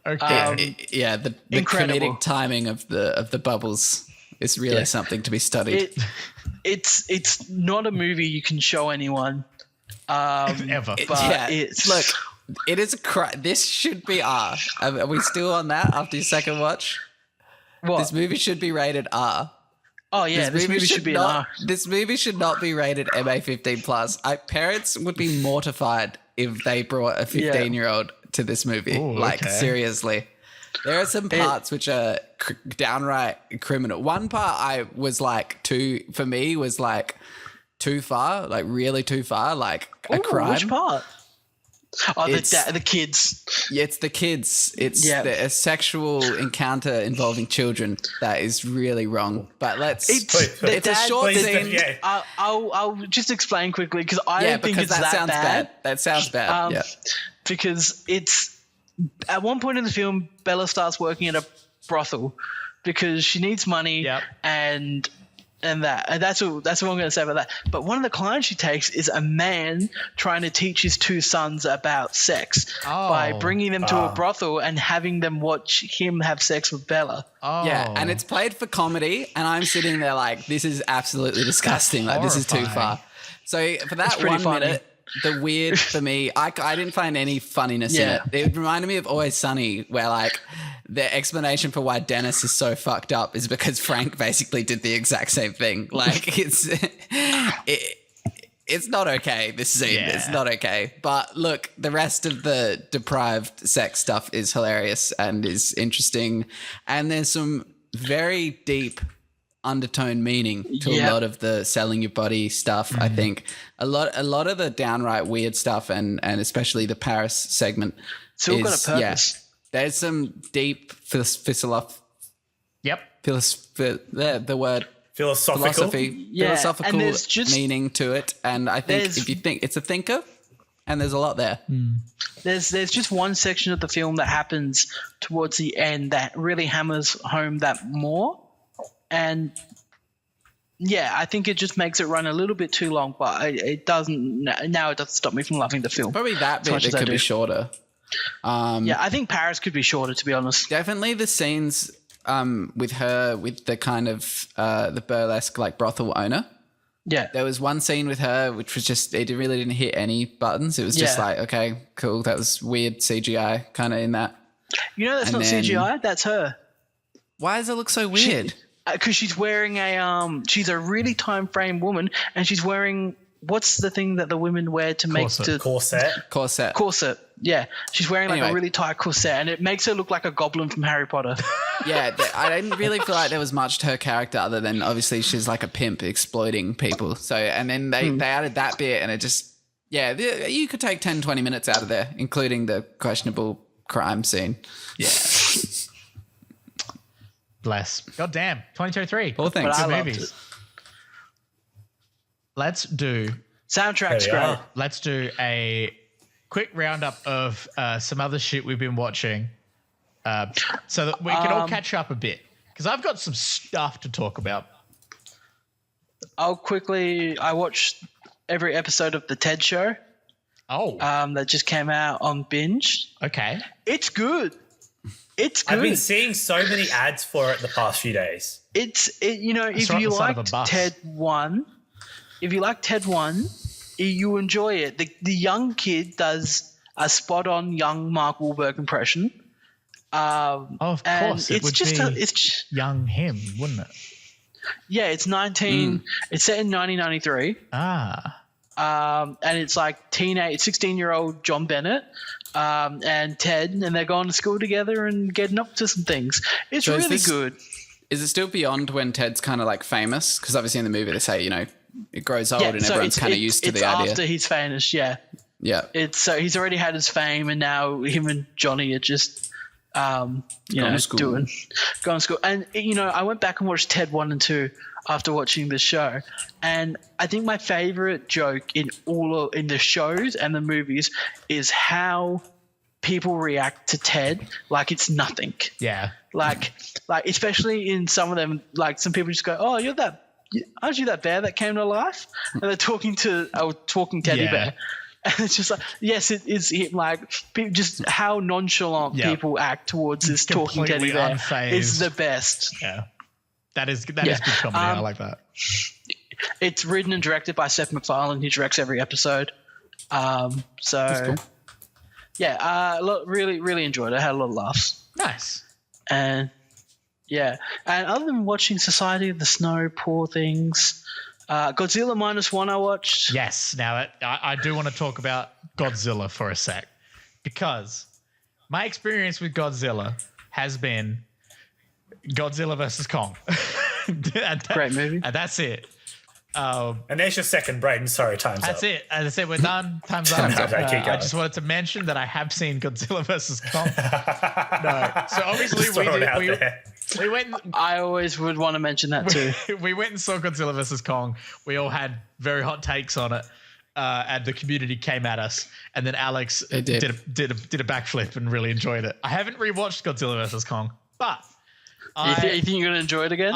Okay. The comedic timing of the bubbles is really something to be studied. It's not a movie you can show anyone. Ever. But look, it is this should be R. Are we still on that after your second watch? What? This movie should be rated R. Oh yeah, this movie should be an R. This movie should not be rated MA15+. Parents would be mortified if they brought a 15-year-old to this movie. Ooh, seriously. There are some parts which are downright criminal. One part I was like too far, like really too far, like a crime. Which part? Oh, the kids. Yeah, it's the kids. It's a sexual encounter involving children that is really wrong. But it's a short scene. Yeah. I'll just explain quickly because I don't think it's that bad. That sounds bad. Because it's at one point in the film, Bella starts working at a brothel because she needs money and that's what I'm going to say about that. But one of the clients she takes is a man trying to teach his two sons about sex by bringing them to a brothel and having them watch him have sex with Bella. Yeah, and it's played for comedy, and I'm sitting there like, this is absolutely disgusting. Like, this is too far. So for that 1 minute, the weird for me, I didn't find any funniness in it. It reminded me of Always Sunny, where like the explanation for why Dennis is so fucked up is because Frank basically did the exact same thing. Like it's not okay. This scene, it's not okay. But look, the rest of the deprived sex stuff is hilarious and is interesting, and there's some very deep undertone meaning to a lot of the selling your body stuff. I think a lot of the downright weird stuff and especially the Paris segment it's all got a purpose. There's some deep philosophical and there's just meaning to it, and I think if you think it's a thinker, and there's a lot there. There's just one section of the film that happens towards the end that really hammers home that more. And I think it just makes it run a little bit too long, but it doesn't. Now it doesn't stop me from loving the film. Probably that bit it could be shorter. I think Paris could be shorter, to be honest. Definitely the scenes with her with the kind of the burlesque like brothel owner. Yeah, there was one scene with her which was just it really didn't hit any buttons. It was just like, okay, cool. That was weird CGI kind of in that. You know, that's not CGI. That's her. Why does it look so weird? Because she's wearing she's a really time frame woman, and she's wearing what's the thing that the women wear to make corset. Yeah, she's wearing like a really tight corset, and it makes her look like a goblin from Harry Potter. I didn't really feel like there was much to her character other than obviously she's like a pimp exploiting people. So and then they added that bit, and it just you could take 10-20 minutes out of there, including the questionable crime scene. Yeah. Bless. God damn. 2023. All things. Good movies. Let's do... Soundtrack's great. Let's do a quick roundup of some other shit we've been watching so that we can all catch up a bit. Because I've got some stuff to talk about. I watched every episode of The Ted Show. Oh. That just came out on Binge. Okay. It's good. It's good. I've been seeing so many ads for it the past few days. If you like Ted 1, you enjoy it. The young kid does a spot-on young Mark Wahlberg impression. Of course, it would be young him, wouldn't it? Yeah, it's 19. It's set in 1993. And it's like 16-year-old John Bennett and Ted, and they're going to school together and getting up to some things. It's really good. Is it still beyond when Ted's kind of like famous? Because obviously in the movie they say, you know, it grows old and everyone's kind of used to the idea. It's after he's famous, yeah. Yeah. It's so he's already had his fame, and now him and Johnny are just, going to school. And I went back and watched Ted 1 and 2 after watching the show, and I think my favorite joke in the shows and the movies is how people react to Ted like it's nothing. Yeah. Like especially in some of them, like some people just go, "Oh, aren't you that bear that came to life?" And they're talking to a talking teddy bear. And it's just like, yes, it is like just how nonchalant people act towards this talking teddy bear unfazed. Is the best. Yeah. That is good comedy. I like that. It's written and directed by Seth MacFarlane. He directs every episode. That's cool. Yeah, really, really enjoyed it. I had a lot of laughs. Nice. And other than watching Society of the Snow, Poor Things, Godzilla -1 I watched. Yes. Now I do want to talk about Godzilla for a sec, because my experience with Godzilla has been Godzilla versus Kong. Great movie. And that's it. And there's your second, Brayden. Sorry, time's that's up. That's it. As I said, we're done. Time's up. I just wanted to mention that I have seen Godzilla versus Kong. No. So obviously we went. I always would want to mention that too. We went and saw Godzilla versus Kong. We all had very hot takes on it. And the community came at us, and then Alex did a backflip and really enjoyed it. I haven't rewatched Godzilla versus Kong, but you think you're gonna enjoy it again?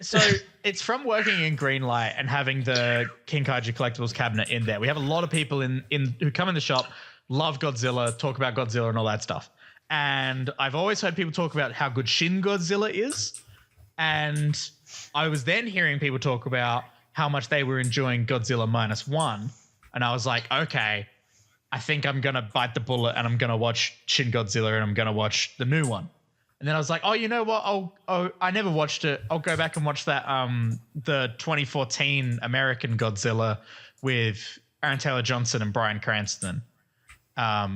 So it's from working in Greenlight and having the King Kaiju Collectibles cabinet in there. We have a lot of people in who come in the shop, love Godzilla, talk about Godzilla and all that stuff. And I've always heard people talk about how good Shin Godzilla is, and I was then hearing people talk about how much they were enjoying Godzilla -1, and I was like, okay, I think I'm gonna bite the bullet and I'm gonna watch Shin Godzilla and I'm gonna watch the new one. And then I was like, oh, you know what? I never watched it. I'll go back and watch that the 2014 American Godzilla with Aaron Taylor Johnson and Bryan Cranston. Oh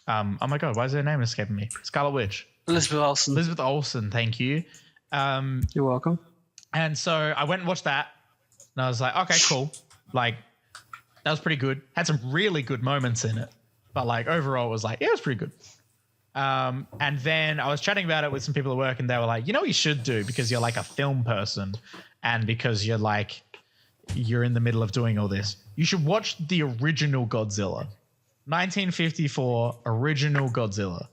my God, why is their name escaping me? Scarlet Witch. Elizabeth Olsen, thank you. You're welcome. And so I went and watched that, and I was like, okay, cool. Like, that was pretty good. Had some really good moments in it. But like overall, it was like, yeah, it was pretty good. And then I was chatting about it with some people at work, and they were like, you know what you should do, because you're like a film person and because you're in the middle of doing all this, you should watch the original Godzilla, 1954 original Godzilla.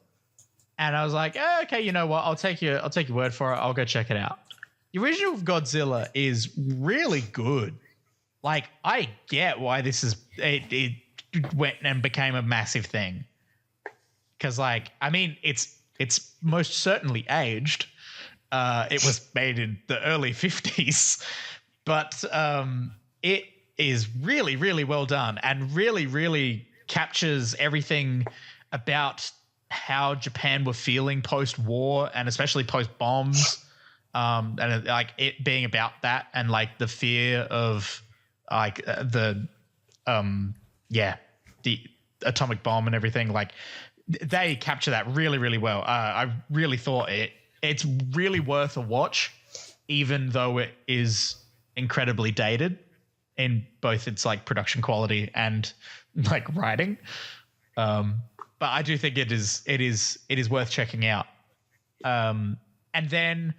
And I was like, okay, you know what? I'll take your word for it. I'll go check it out. The original Godzilla is really good. Like, I get why this is it went and became a massive thing, because it's most certainly aged. It was made in the early 50s, but it is really, really well done and really, really captures everything about how Japan were feeling post-war, and especially post-bombs, and like it being about that, and like the fear of like the atomic bomb and everything. Like, they capture that really, really well. I really thought it's really worth a watch, even though it is incredibly dated in both its like production quality and like writing. But I do think it is worth checking out. And then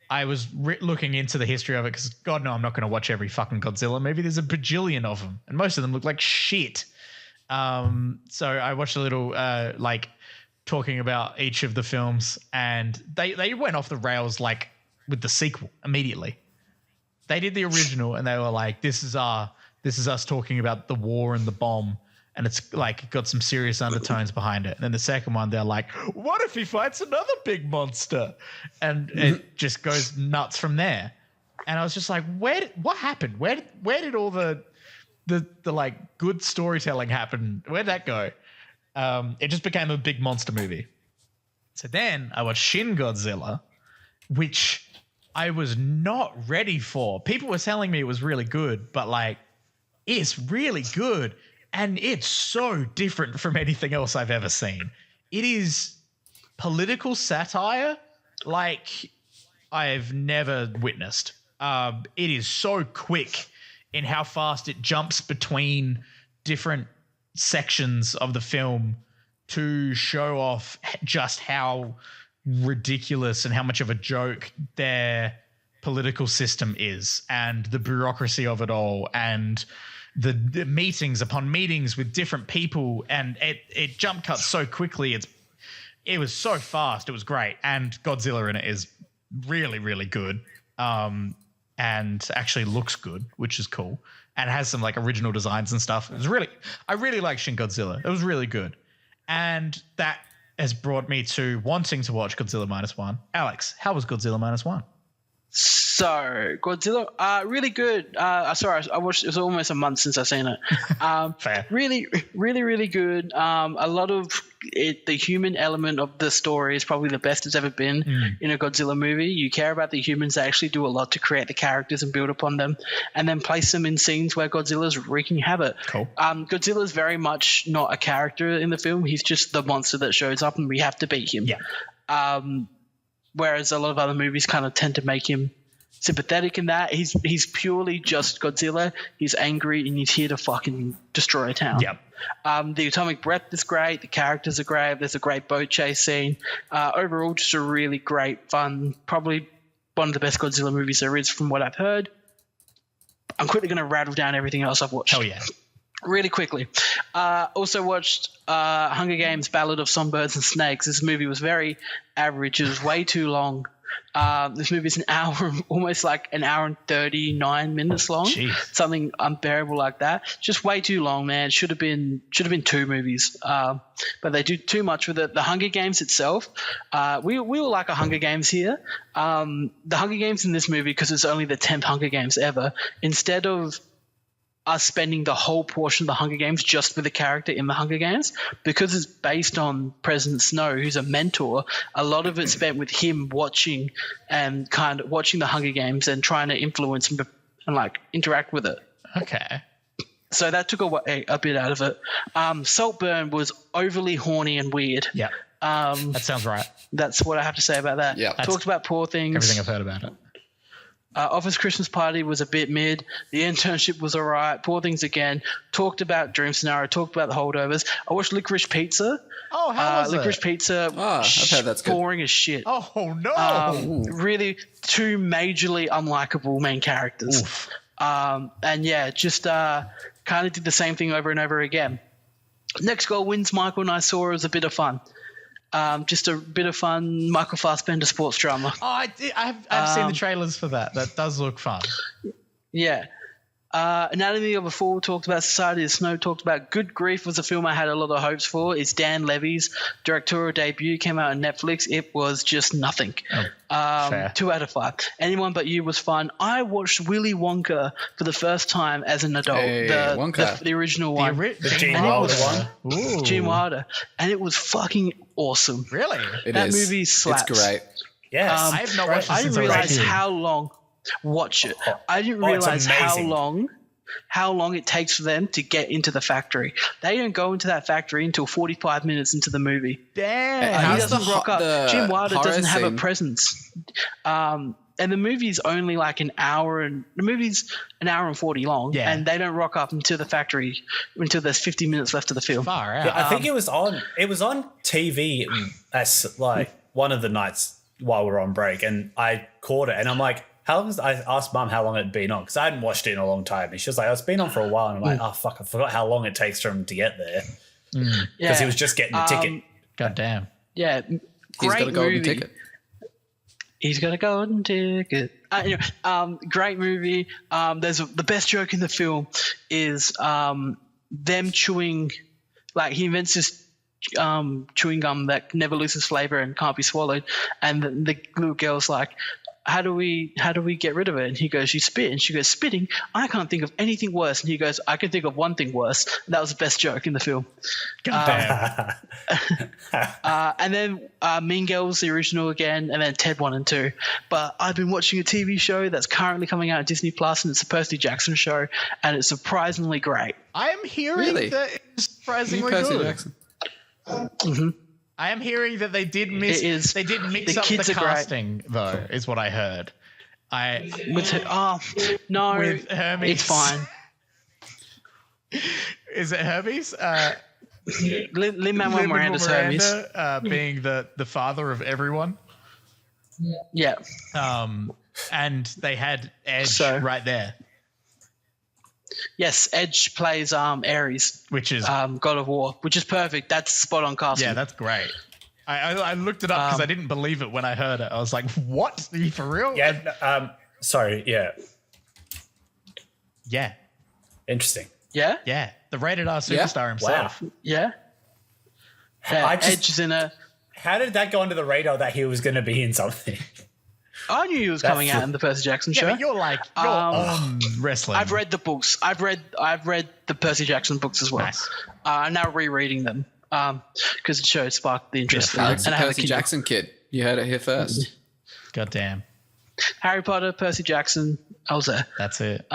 I was looking into the history of it, because God no, I'm not going to watch every fucking Godzilla movie. There's a bajillion of them, and most of them look like shit. So I watched a little like talking about each of the films, and they went off the rails like with the sequel immediately. They did the original, and they were like, this is us talking about the war and the bomb, and it's like got some serious undertones behind it. And then the second one, they're like, what if he fights another big monster? And it just goes nuts from there. And I was just like, what happened? Where did all the like good storytelling happen? Where'd that go? It just became a big monster movie. So then I watched Shin Godzilla, which I was not ready for. People were telling me it was really good, but like, it's really good. And it's so different from anything else I've ever seen. It is political satire like I've never witnessed. It is so quick in how fast it jumps between different sections of the film to show off just how ridiculous and how much of a joke their political system is, and the bureaucracy of it all, and the meetings upon meetings with different people, and it jump cuts so quickly. It was so fast. It was great, and Godzilla in it is really, really good, and actually looks good, which is cool, and has some like original designs and stuff. I really like Shin Godzilla. It was really good, and that has brought me to wanting to watch Godzilla -1. Alex, how was Godzilla -1? So Godzilla, really good. Sorry, I watched. It was almost a month since I've seen it. Fair. Really, really, really good. A lot of it. The human element of the story is probably the best it's ever been in a Godzilla movie. You care about the humans. They actually do a lot to create the characters and build upon them, and then place them in scenes where Godzilla's wreaking havoc. Cool. Godzilla's very much not a character in the film. He's just the monster that shows up, and we have to beat him. Yeah. Whereas a lot of other movies kind of tend to make him sympathetic in that. He's purely just Godzilla. He's angry and he's here to fucking destroy a town. Yep. The atomic breath is great. The characters are great. There's a great boat chase scene. Overall, just a really great, fun, probably one of the best Godzilla movies there is from what I've heard. I'm quickly going to rattle down everything else I've watched. Hell yeah. Really quickly. Also watched Hunger Games Ballad of Songbirds and Snakes. This movie was very average. It was way too long. This movie is an hour, almost like an hour and 39 minutes long. Jeez. Something unbearable like that. Just way too long, man. Should have been 2 movies. But they do too much with it. The Hunger Games itself, we all like a Hunger Games here. The Hunger Games in this movie, because it's only the 10th Hunger Games ever, instead of us spending the whole portion of the Hunger Games just with the character in the Hunger Games, because it's based on President Snow, who's a mentor, a lot of it's spent with him watching and kind of watching the Hunger Games and trying to influence and like interact with it. Okay. So that took a bit out of it. Saltburn was overly horny and weird. Yeah. That sounds right. That's what I have to say about that. Yeah. Talked about Poor Things. Everything I've heard about it. Office Christmas Party was a bit mid. The Internship was all right. Poor Things again. Talked about Dream Scenario. Talked about the holdovers. I watched Licorice Pizza. Oh, how was Licorice it? Pizza. I've heard that's good. Boring as shit. Oh, no. Really 2 majorly unlikable main characters. Oof. And yeah, just kind of did the same thing over and over again. Next Goal Wins, Michael and I saw it was a bit of fun. Just a bit of fun Michael Fassbender sports drama. Oh, I've seen the trailers for that. That does look fun. Yeah. Anatomy of a Fall talked about. Society of Snow talked about. Good Grief was a film I had a lot of hopes for. It's Dan Levy's directorial debut. Came out on Netflix. It was just nothing. Fair. 2 out of 5. Anyone But You was fun. I watched Willy Wonka for the first time as an adult. Hey, Wonka. The original one. The Gene Wilder one. Ooh. Gene Wilder. And it was fucking awesome. Really? That movie slaps. It's great. Yes. I have not watched it I since didn't I was realize a kid. how long. Watch it. I didn't it's realize amazing. how long it takes for them to get into the factory. They don't go into that factory until 45 minutes into the movie. Damn. He How's doesn't the rock ho- up. the Jim Wilder horror doesn't have a scene? presence. And the movie's only like an hour and 40 long. Yeah. And they don't rock up into the factory until there's 50 minutes left of the film. Far out. Yeah, I think it was on TV as like one of the nights while we were on break, and I caught it, and I'm like, I asked Mum how long it had been on, because I hadn't watched it in a long time, and she was like, it's been on for a while, and I'm like, oh fuck, I forgot how long it takes for him to get there, because he was just getting the ticket. God damn. Yeah. He's Great got a golden movie. ticket. He's got a golden ticket. Great movie. There's the best joke in the film is them chewing, like he invents this chewing gum that never loses flavor and can't be swallowed, and the little girl's like, how do we get rid of it? And he goes, you spit. And she goes, spitting? I can't think of anything worse. And he goes, I can think of one thing worse. And that was the best joke in the film. God damn. And then Mean Girls, the original again, and then Ted 1 and 2. But I've been watching a TV show that's currently coming out on Disney Plus, and it's a Percy Jackson show, and it's surprisingly great. I am hearing Really? that it's surprisingly Percy good. Jackson. I am hearing that they did mix up the casting, though, is what I heard. No, with Hermes. It's fine. Is it Hermes? Lin-Manuel Miranda's Hermes. Being the father of everyone. Yeah. And they had Edge right there. Yes, Edge plays Ares, which is God of War, which is perfect. That's spot on casting. Yeah, that's great. I looked it up because I didn't believe it when I heard it. I was like, "What? Are you for real?" Yeah. Sorry. Yeah. Yeah. Interesting. Yeah. Yeah. The rated R superstar himself. Wow. Yeah. Edge is in a. How did that go under the radar that he was going to be in something? I knew he was coming out in the Percy Jackson show. Yeah, but you're on wrestling. I've read the books. I've read the Percy Jackson books as well. Nice. I'm now rereading them because the show sparked the interest. Alex, and Percy Jackson kid. You heard it here first. Goddamn. Harry Potter, Percy Jackson. I was there. That's it.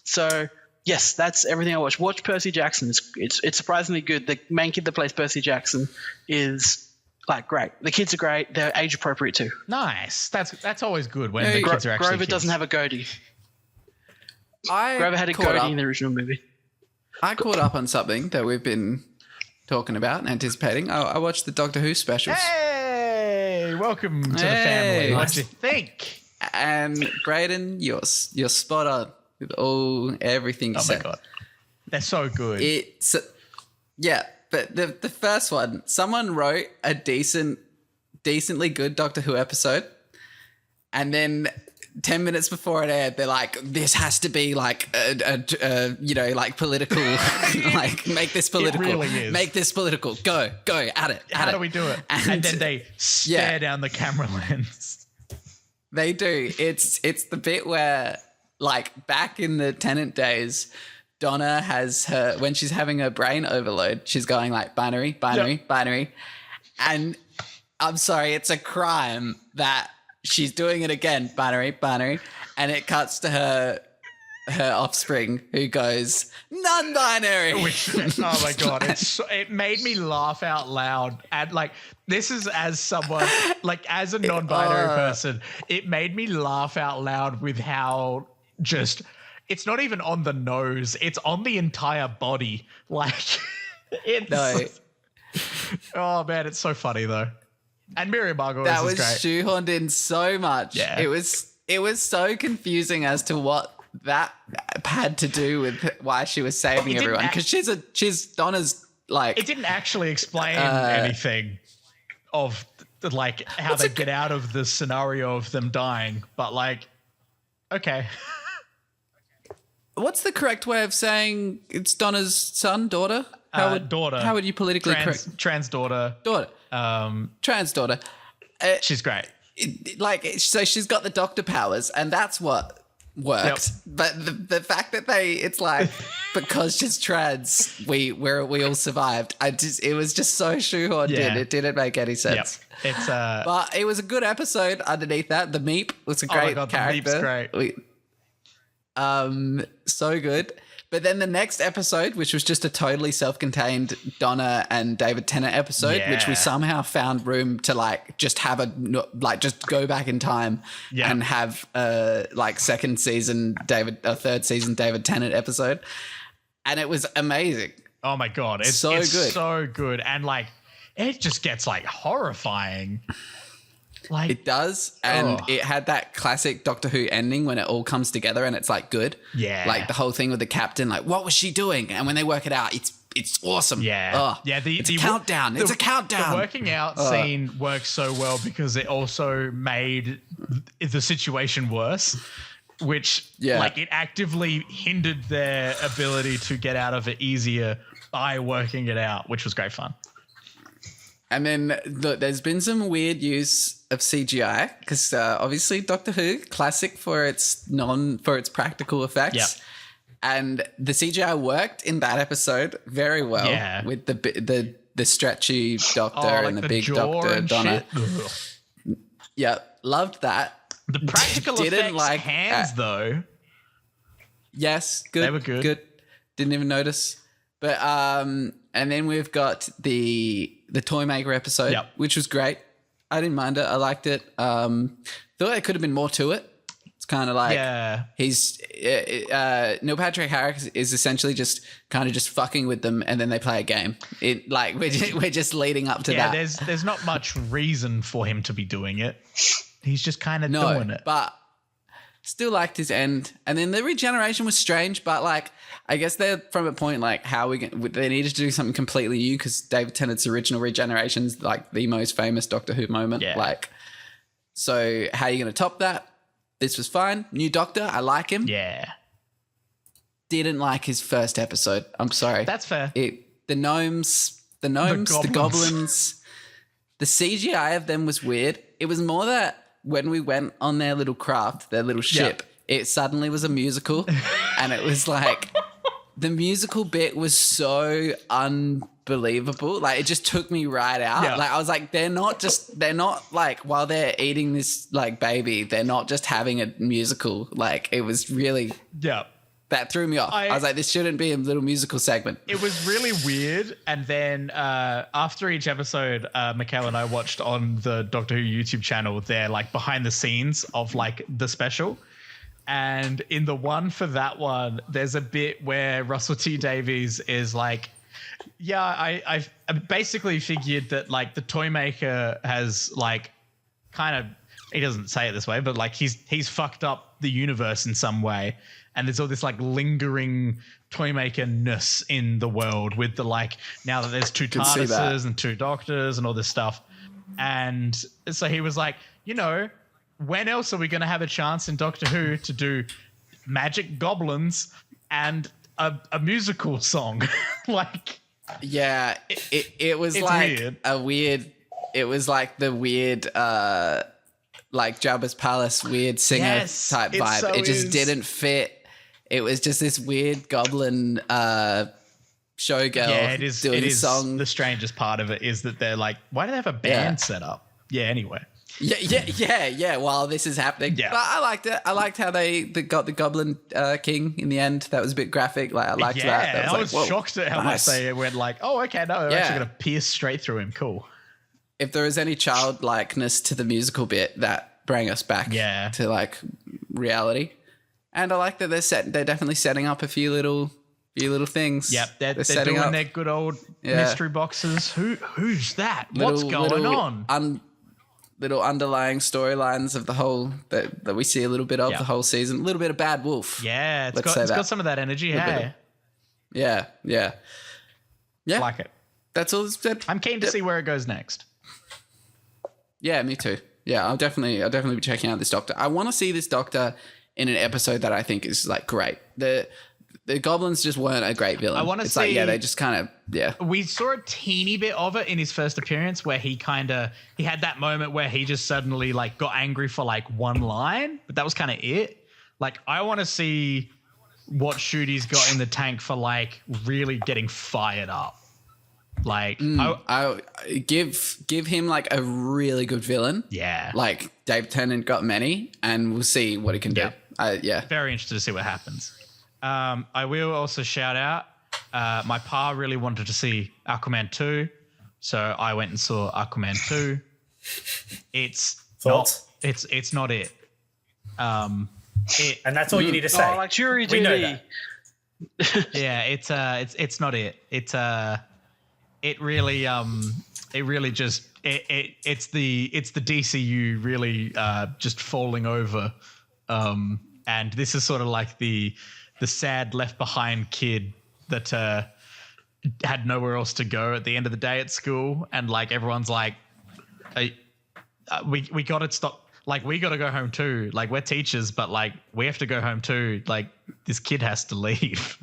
So yes, that's everything I watched. Watch Percy Jackson. It's surprisingly good. The main kid that plays Percy Jackson is great. The kids are great. They're age appropriate too. Nice. That's always good when the kids are actually Grover kids. doesn't have a goatee. Grover had a goatee in the original movie. I caught up on something that we've been talking about and anticipating. I watched the Doctor Who specials. Hey, welcome to the family. What'd you think? And Brayden, you're spot on with everything you said. Oh my god, they're so good. But the first one, someone wrote a decently good Doctor Who episode, and then 10 minutes before it aired, they're like, "This has to be political, make this political, it really is. Make this political, go at it." How do we do it? And then they stare down the camera lens. They do. It's the bit where, back in the Tennant days, Donna has when she's having her brain overload, she's going binary, binary. And I'm sorry, it's a crime that she's doing it again, binary. And it cuts to her offspring who goes, non-binary. Oh my God. It made me laugh out loud. And this is as someone, as a non-binary person, it made me laugh out loud with how just... It's not even on the nose. It's on the entire body. Oh, man, it's so funny, though. And Miriam Margolyes that was great. Shoehorned in so much. Yeah. It was so confusing as to what that had to do with why she was saving everyone. Because she's Donna's, It didn't actually explain anything of, how they get out of the scenario of them dying. But, okay. What's the correct way of saying it's Donna's son, daughter? Daughter. How would you politically correct? Trans daughter. Daughter. Trans daughter. She's great. So she's got the doctor powers, and that's what works. Yep. But the fact that it's because she's trans, we all survived. It was just so shoehorned in. It didn't make any sense. Yep. It's but it was a good episode. Underneath that, the Meep was a great character. The Meep's great. So good. But then the next episode, which was just a totally self-contained Donna and David Tennant episode, which we somehow found room to just have just go back in time and have third season David Tennant episode, and it was amazing. Oh my God, it's good, so good, and it just gets horrifying. It does, and it had that classic Doctor Who ending when it all comes together and it's good. Yeah, the whole thing with the captain, what was she doing? And when they work it out, it's awesome. Yeah, it's a countdown. It's a countdown. The working out scene works so well because it also made the situation worse, which it actively hindered their ability to get out of it easier by working it out, which was great fun. And then there's been some weird use of CGI because obviously Doctor Who, classic for its practical effects. Yep. And the CGI worked in that episode very well with the stretchy doctor and the big doctor Donna. Yeah, loved that. The practical effects hands though. Yes, good. They were good. Didn't even notice. But and then we've got the Toy Maker episode, which was great. I didn't mind it. I liked it. Thought there could have been more to it. It's kind of like he's Neil Patrick Harris is essentially just kind of just fucking with them, and then they play a game. It like we're just leading up to that. Yeah, there's not much reason for him to be doing it. He's just kind of doing it. But still liked his end. And then the regeneration was strange, but like I guess they're from a point like they needed to do something completely new because David Tennant's original regeneration's like the most famous Doctor Who moment. Yeah. Like, so how are you going to top that? This was fine. New Doctor, I like him. Yeah. Didn't like his first episode. I'm sorry. That's fair. The gnomes, the goblins, the CGI of them was weird. It was more that when we went on their little craft, their little ship, it suddenly was a musical. And it was like, the musical bit was so unbelievable. Like, it just took me right out. Yeah. Like, I was like, they're not like, while they're eating this like baby, they're not just having a musical. Like, it was really, that threw me off. I was like, this shouldn't be a little musical segment. It was really weird. And then after each episode, Mikhail and I watched on the Doctor Who YouTube channel their like behind the scenes of like the special. And in the one for that one, there's a bit where Russell T Davies is like, I basically figured that like the toy maker has like kind of, he doesn't say it this way, but like he's fucked up the universe in some way. And there's all this like lingering toy maker-ness in the world with the like, now that there's 2 TARDISes and 2 Doctors and all this stuff. And so he was like, when else are we going to have a chance in Doctor Who to do magic goblins and a musical song? Like, yeah, it was like weird. It was like the weird, like Jabba's Palace weird singer type vibe. So it just didn't fit. It was just this weird goblin showgirl. Yeah, it is. Song. The strangest part of it is that they're like, why do they have a band set up? Yeah. Anyway. Yeah. While this is happening, but I liked it. I liked how they got the Goblin King in the end. That was a bit graphic. Like I liked that. I was shocked at how much they went like, oh, okay, no, they're actually gonna pierce straight through him. Cool. If there was any childlikeness to the musical bit, that bring us back to like reality. And I like that they're definitely setting up a few little things. Yep, they're doing up their good old mystery boxes. Who's that? What's going on? Little underlying storylines of the whole that we see a little bit of the whole season. A little bit of Bad Wolf. Yeah, it's got some of that energy. Hey. Yeah. Like it. That's all it's said. I'm keen to see where it goes next. Yeah, me too. Yeah, I'll definitely be checking out this Doctor. I want to see this Doctor in an episode that I think is like great. The goblins just weren't a great villain. I want to see. Like, they just kind of, We saw a teeny bit of it in his first appearance where he had that moment where he just suddenly like got angry for like one line, but that was kind of it. Like, I want to see what Shooty's got in the tank for like really getting fired up. Like, I give him like a really good villain. Yeah. Like Dave Tennant got many, and we'll see what he can do. Very interested to see what happens. I will also shout out, my pa really wanted to see Aquaman 2, so I went and saw Aquaman 2. It's not it. And that's all you need to say. Oh, like jury duty. We know that. Yeah, it's not it. It really just it's the DCU really just falling over. And this is sort of like the sad left behind kid that had nowhere else to go at the end of the day at school, and like everyone's like, we got to stop. Like, we got to go home too. Like, we're teachers, but like we have to go home too. Like, this kid has to leave.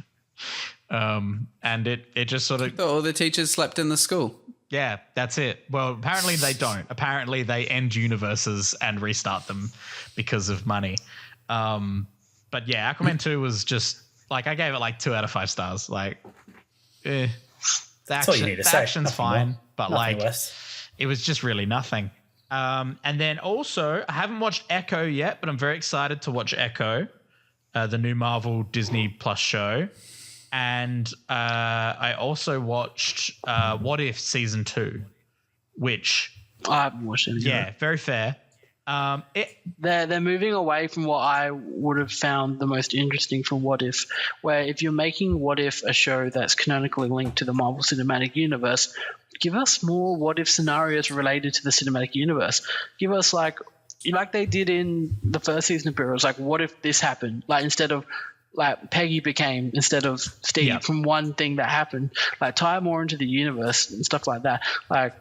And it just sort of... all the teachers slept in the school. Yeah, that's it. Well, apparently they don't. Apparently they end universes and restart them because of money. But yeah, Aquaman 2 was just... Like, I gave it like 2 out of 5 stars. Like, the action's fine, but like, it was just really nothing. And then also, I haven't watched Echo yet, but I'm very excited to watch Echo, the new Marvel Disney Plus show. And I also watched What If Season 2. which I haven't watched it. Yeah, very fair. They're moving away from what I would have found the most interesting from What If, where if you're making What If a show that's canonically linked to the Marvel Cinematic Universe, give us more What If scenarios related to the cinematic universe. Give us like they did in the first season of Heroes, like what if this happened? Like instead of like Peggy became instead of Steve from one thing that happened, like tie more into the universe and stuff like that. Like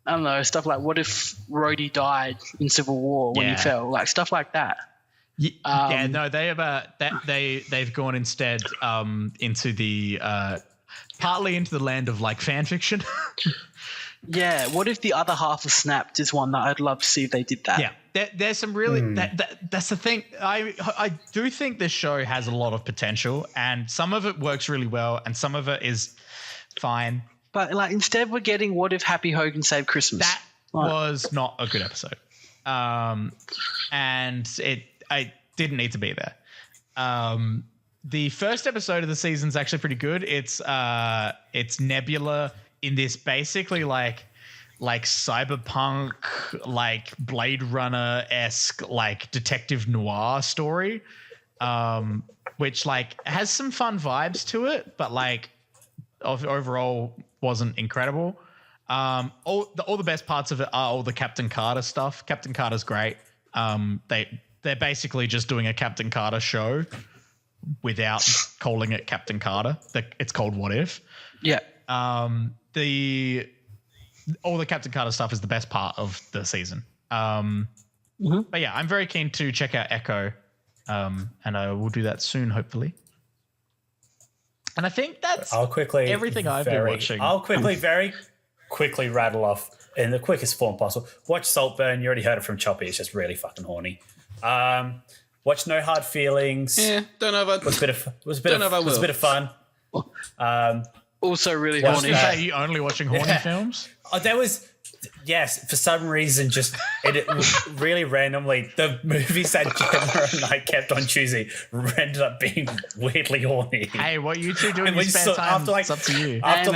I don't know, stuff like what if Rhodey died in Civil War when he fell, like stuff like that. They've gone instead into the partly into the land of like fan fiction. Yeah, what if the other half of Snapped is one that I'd love to see if they did that. Yeah, there's some really that's the thing. I do think this show has a lot of potential, and some of it works really well, and some of it is fine. But like instead, we're getting what if Happy Hogan saved Christmas? That was not a good episode, and I didn't need to be there. The first episode of the season is actually pretty good. It's Nebula in this basically like cyberpunk, like Blade Runner-esque, like detective noir story, which like has some fun vibes to it, but like overall wasn't incredible. All the best parts of it are all the Captain Carter stuff. Captain Carter's great. They're basically just doing a Captain Carter show without calling it Captain Carter. It's called What If. Yeah. All the Captain Carter stuff is the best part of the season. But yeah, I'm very keen to check out Echo, and I will do that soon, hopefully. And I think that's everything I've been watching. I'll very quickly rattle off in the quickest form possible. Watch Saltburn. You already heard it from Choppy. It's just really fucking horny. Watch No Hard Feelings. Yeah, don't know about. Was a bit of fun. Also really horny. Are you only watching horny films? Oh, there was, yes, for some reason, just it really randomly, the movies that Gemma and I kept on choosing ended up being weirdly horny. Hey, what you two doing in your spare time? It's up to you. After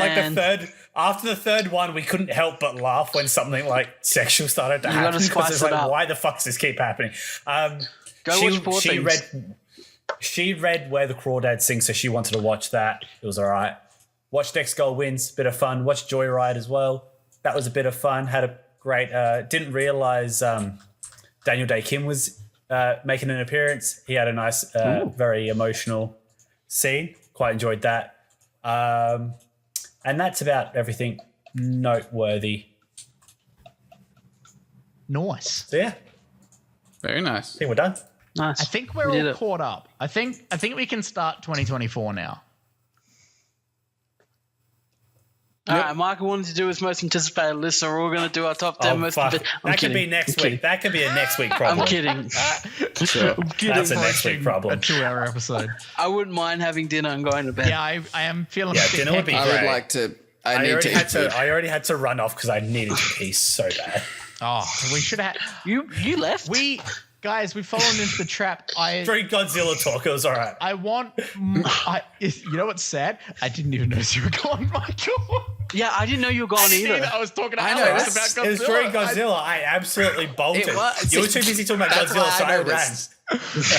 the third one, we couldn't help but laugh when something like sexual started to happen. Because it's like, why the fuck does this keep happening? She read Where the Crawdads Sing, so she wanted to watch that. It was all right. Watch Next Girl Wins, bit of fun. Watch Joyride as well. That was a bit of fun. Had a great. Didn't realize Daniel Day Kim was making an appearance. He had a nice, very emotional scene. Quite enjoyed that. And that's about everything noteworthy. Nice. So yeah, very nice. I think we're done. Nice. I think we're all caught up. I think we can start 2024 now. All right, Michael wanted to do his most anticipated list, so we're all going to do our top 10 most anticipated. That could be next week. That could be a next week problem. I'm kidding. Sure. That's a next week problem. A 2-hour episode. I wouldn't mind having dinner and going to bed. Yeah, I am feeling. Yeah, dinner would be great. I would like to. I already had to run off because I needed to pee so bad. Oh, we should have. You left. Guys, we've fallen into the trap. Very Godzilla talk. It was all right. You know what's sad? I didn't even notice you were gone, Michael. Yeah, I didn't know you were gone either. I was talking to Alex about Godzilla. It was very Godzilla. I absolutely bolted. You were too busy talking about Godzilla, so I ran.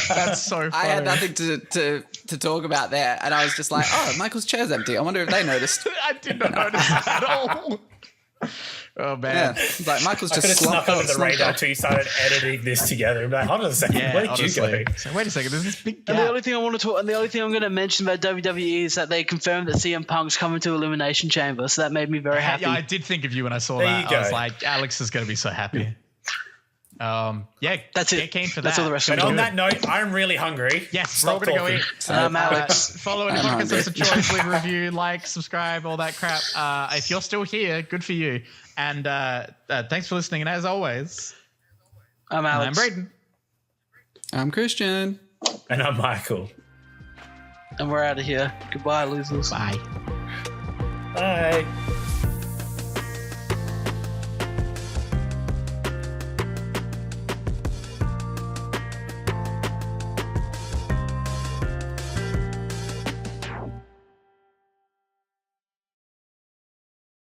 That's so funny. I had nothing to talk about there, and I was just like, oh, Michael's chair's empty. I wonder if they noticed. I did not notice at all. Oh man! Yeah. Like Michael's just snuck under the radar until you started editing this together. I'm like, hold on a second, where did you go? So wait a second, there's this big gap. And the only thing I want to talk, and the only thing I'm going to mention about WWE is that they confirmed that CM Punk's coming to Elimination Chamber, so that made me very happy. Yeah, I did think of you when I saw that. I was like, Alex is going to be so happy. Yeah, that's it. Get keen for that's that. all the rest but of on that note, I'm really hungry. Yes, we're all going to go eat. Alex. Follow any podcast of choice, leave a review, like, subscribe, all that crap. If you're still here, good for you. And thanks for listening. And as always, I'm Alex. I'm Braden. I'm Christian. And I'm Michael. And we're out of here. Goodbye, losers. Bye. Bye.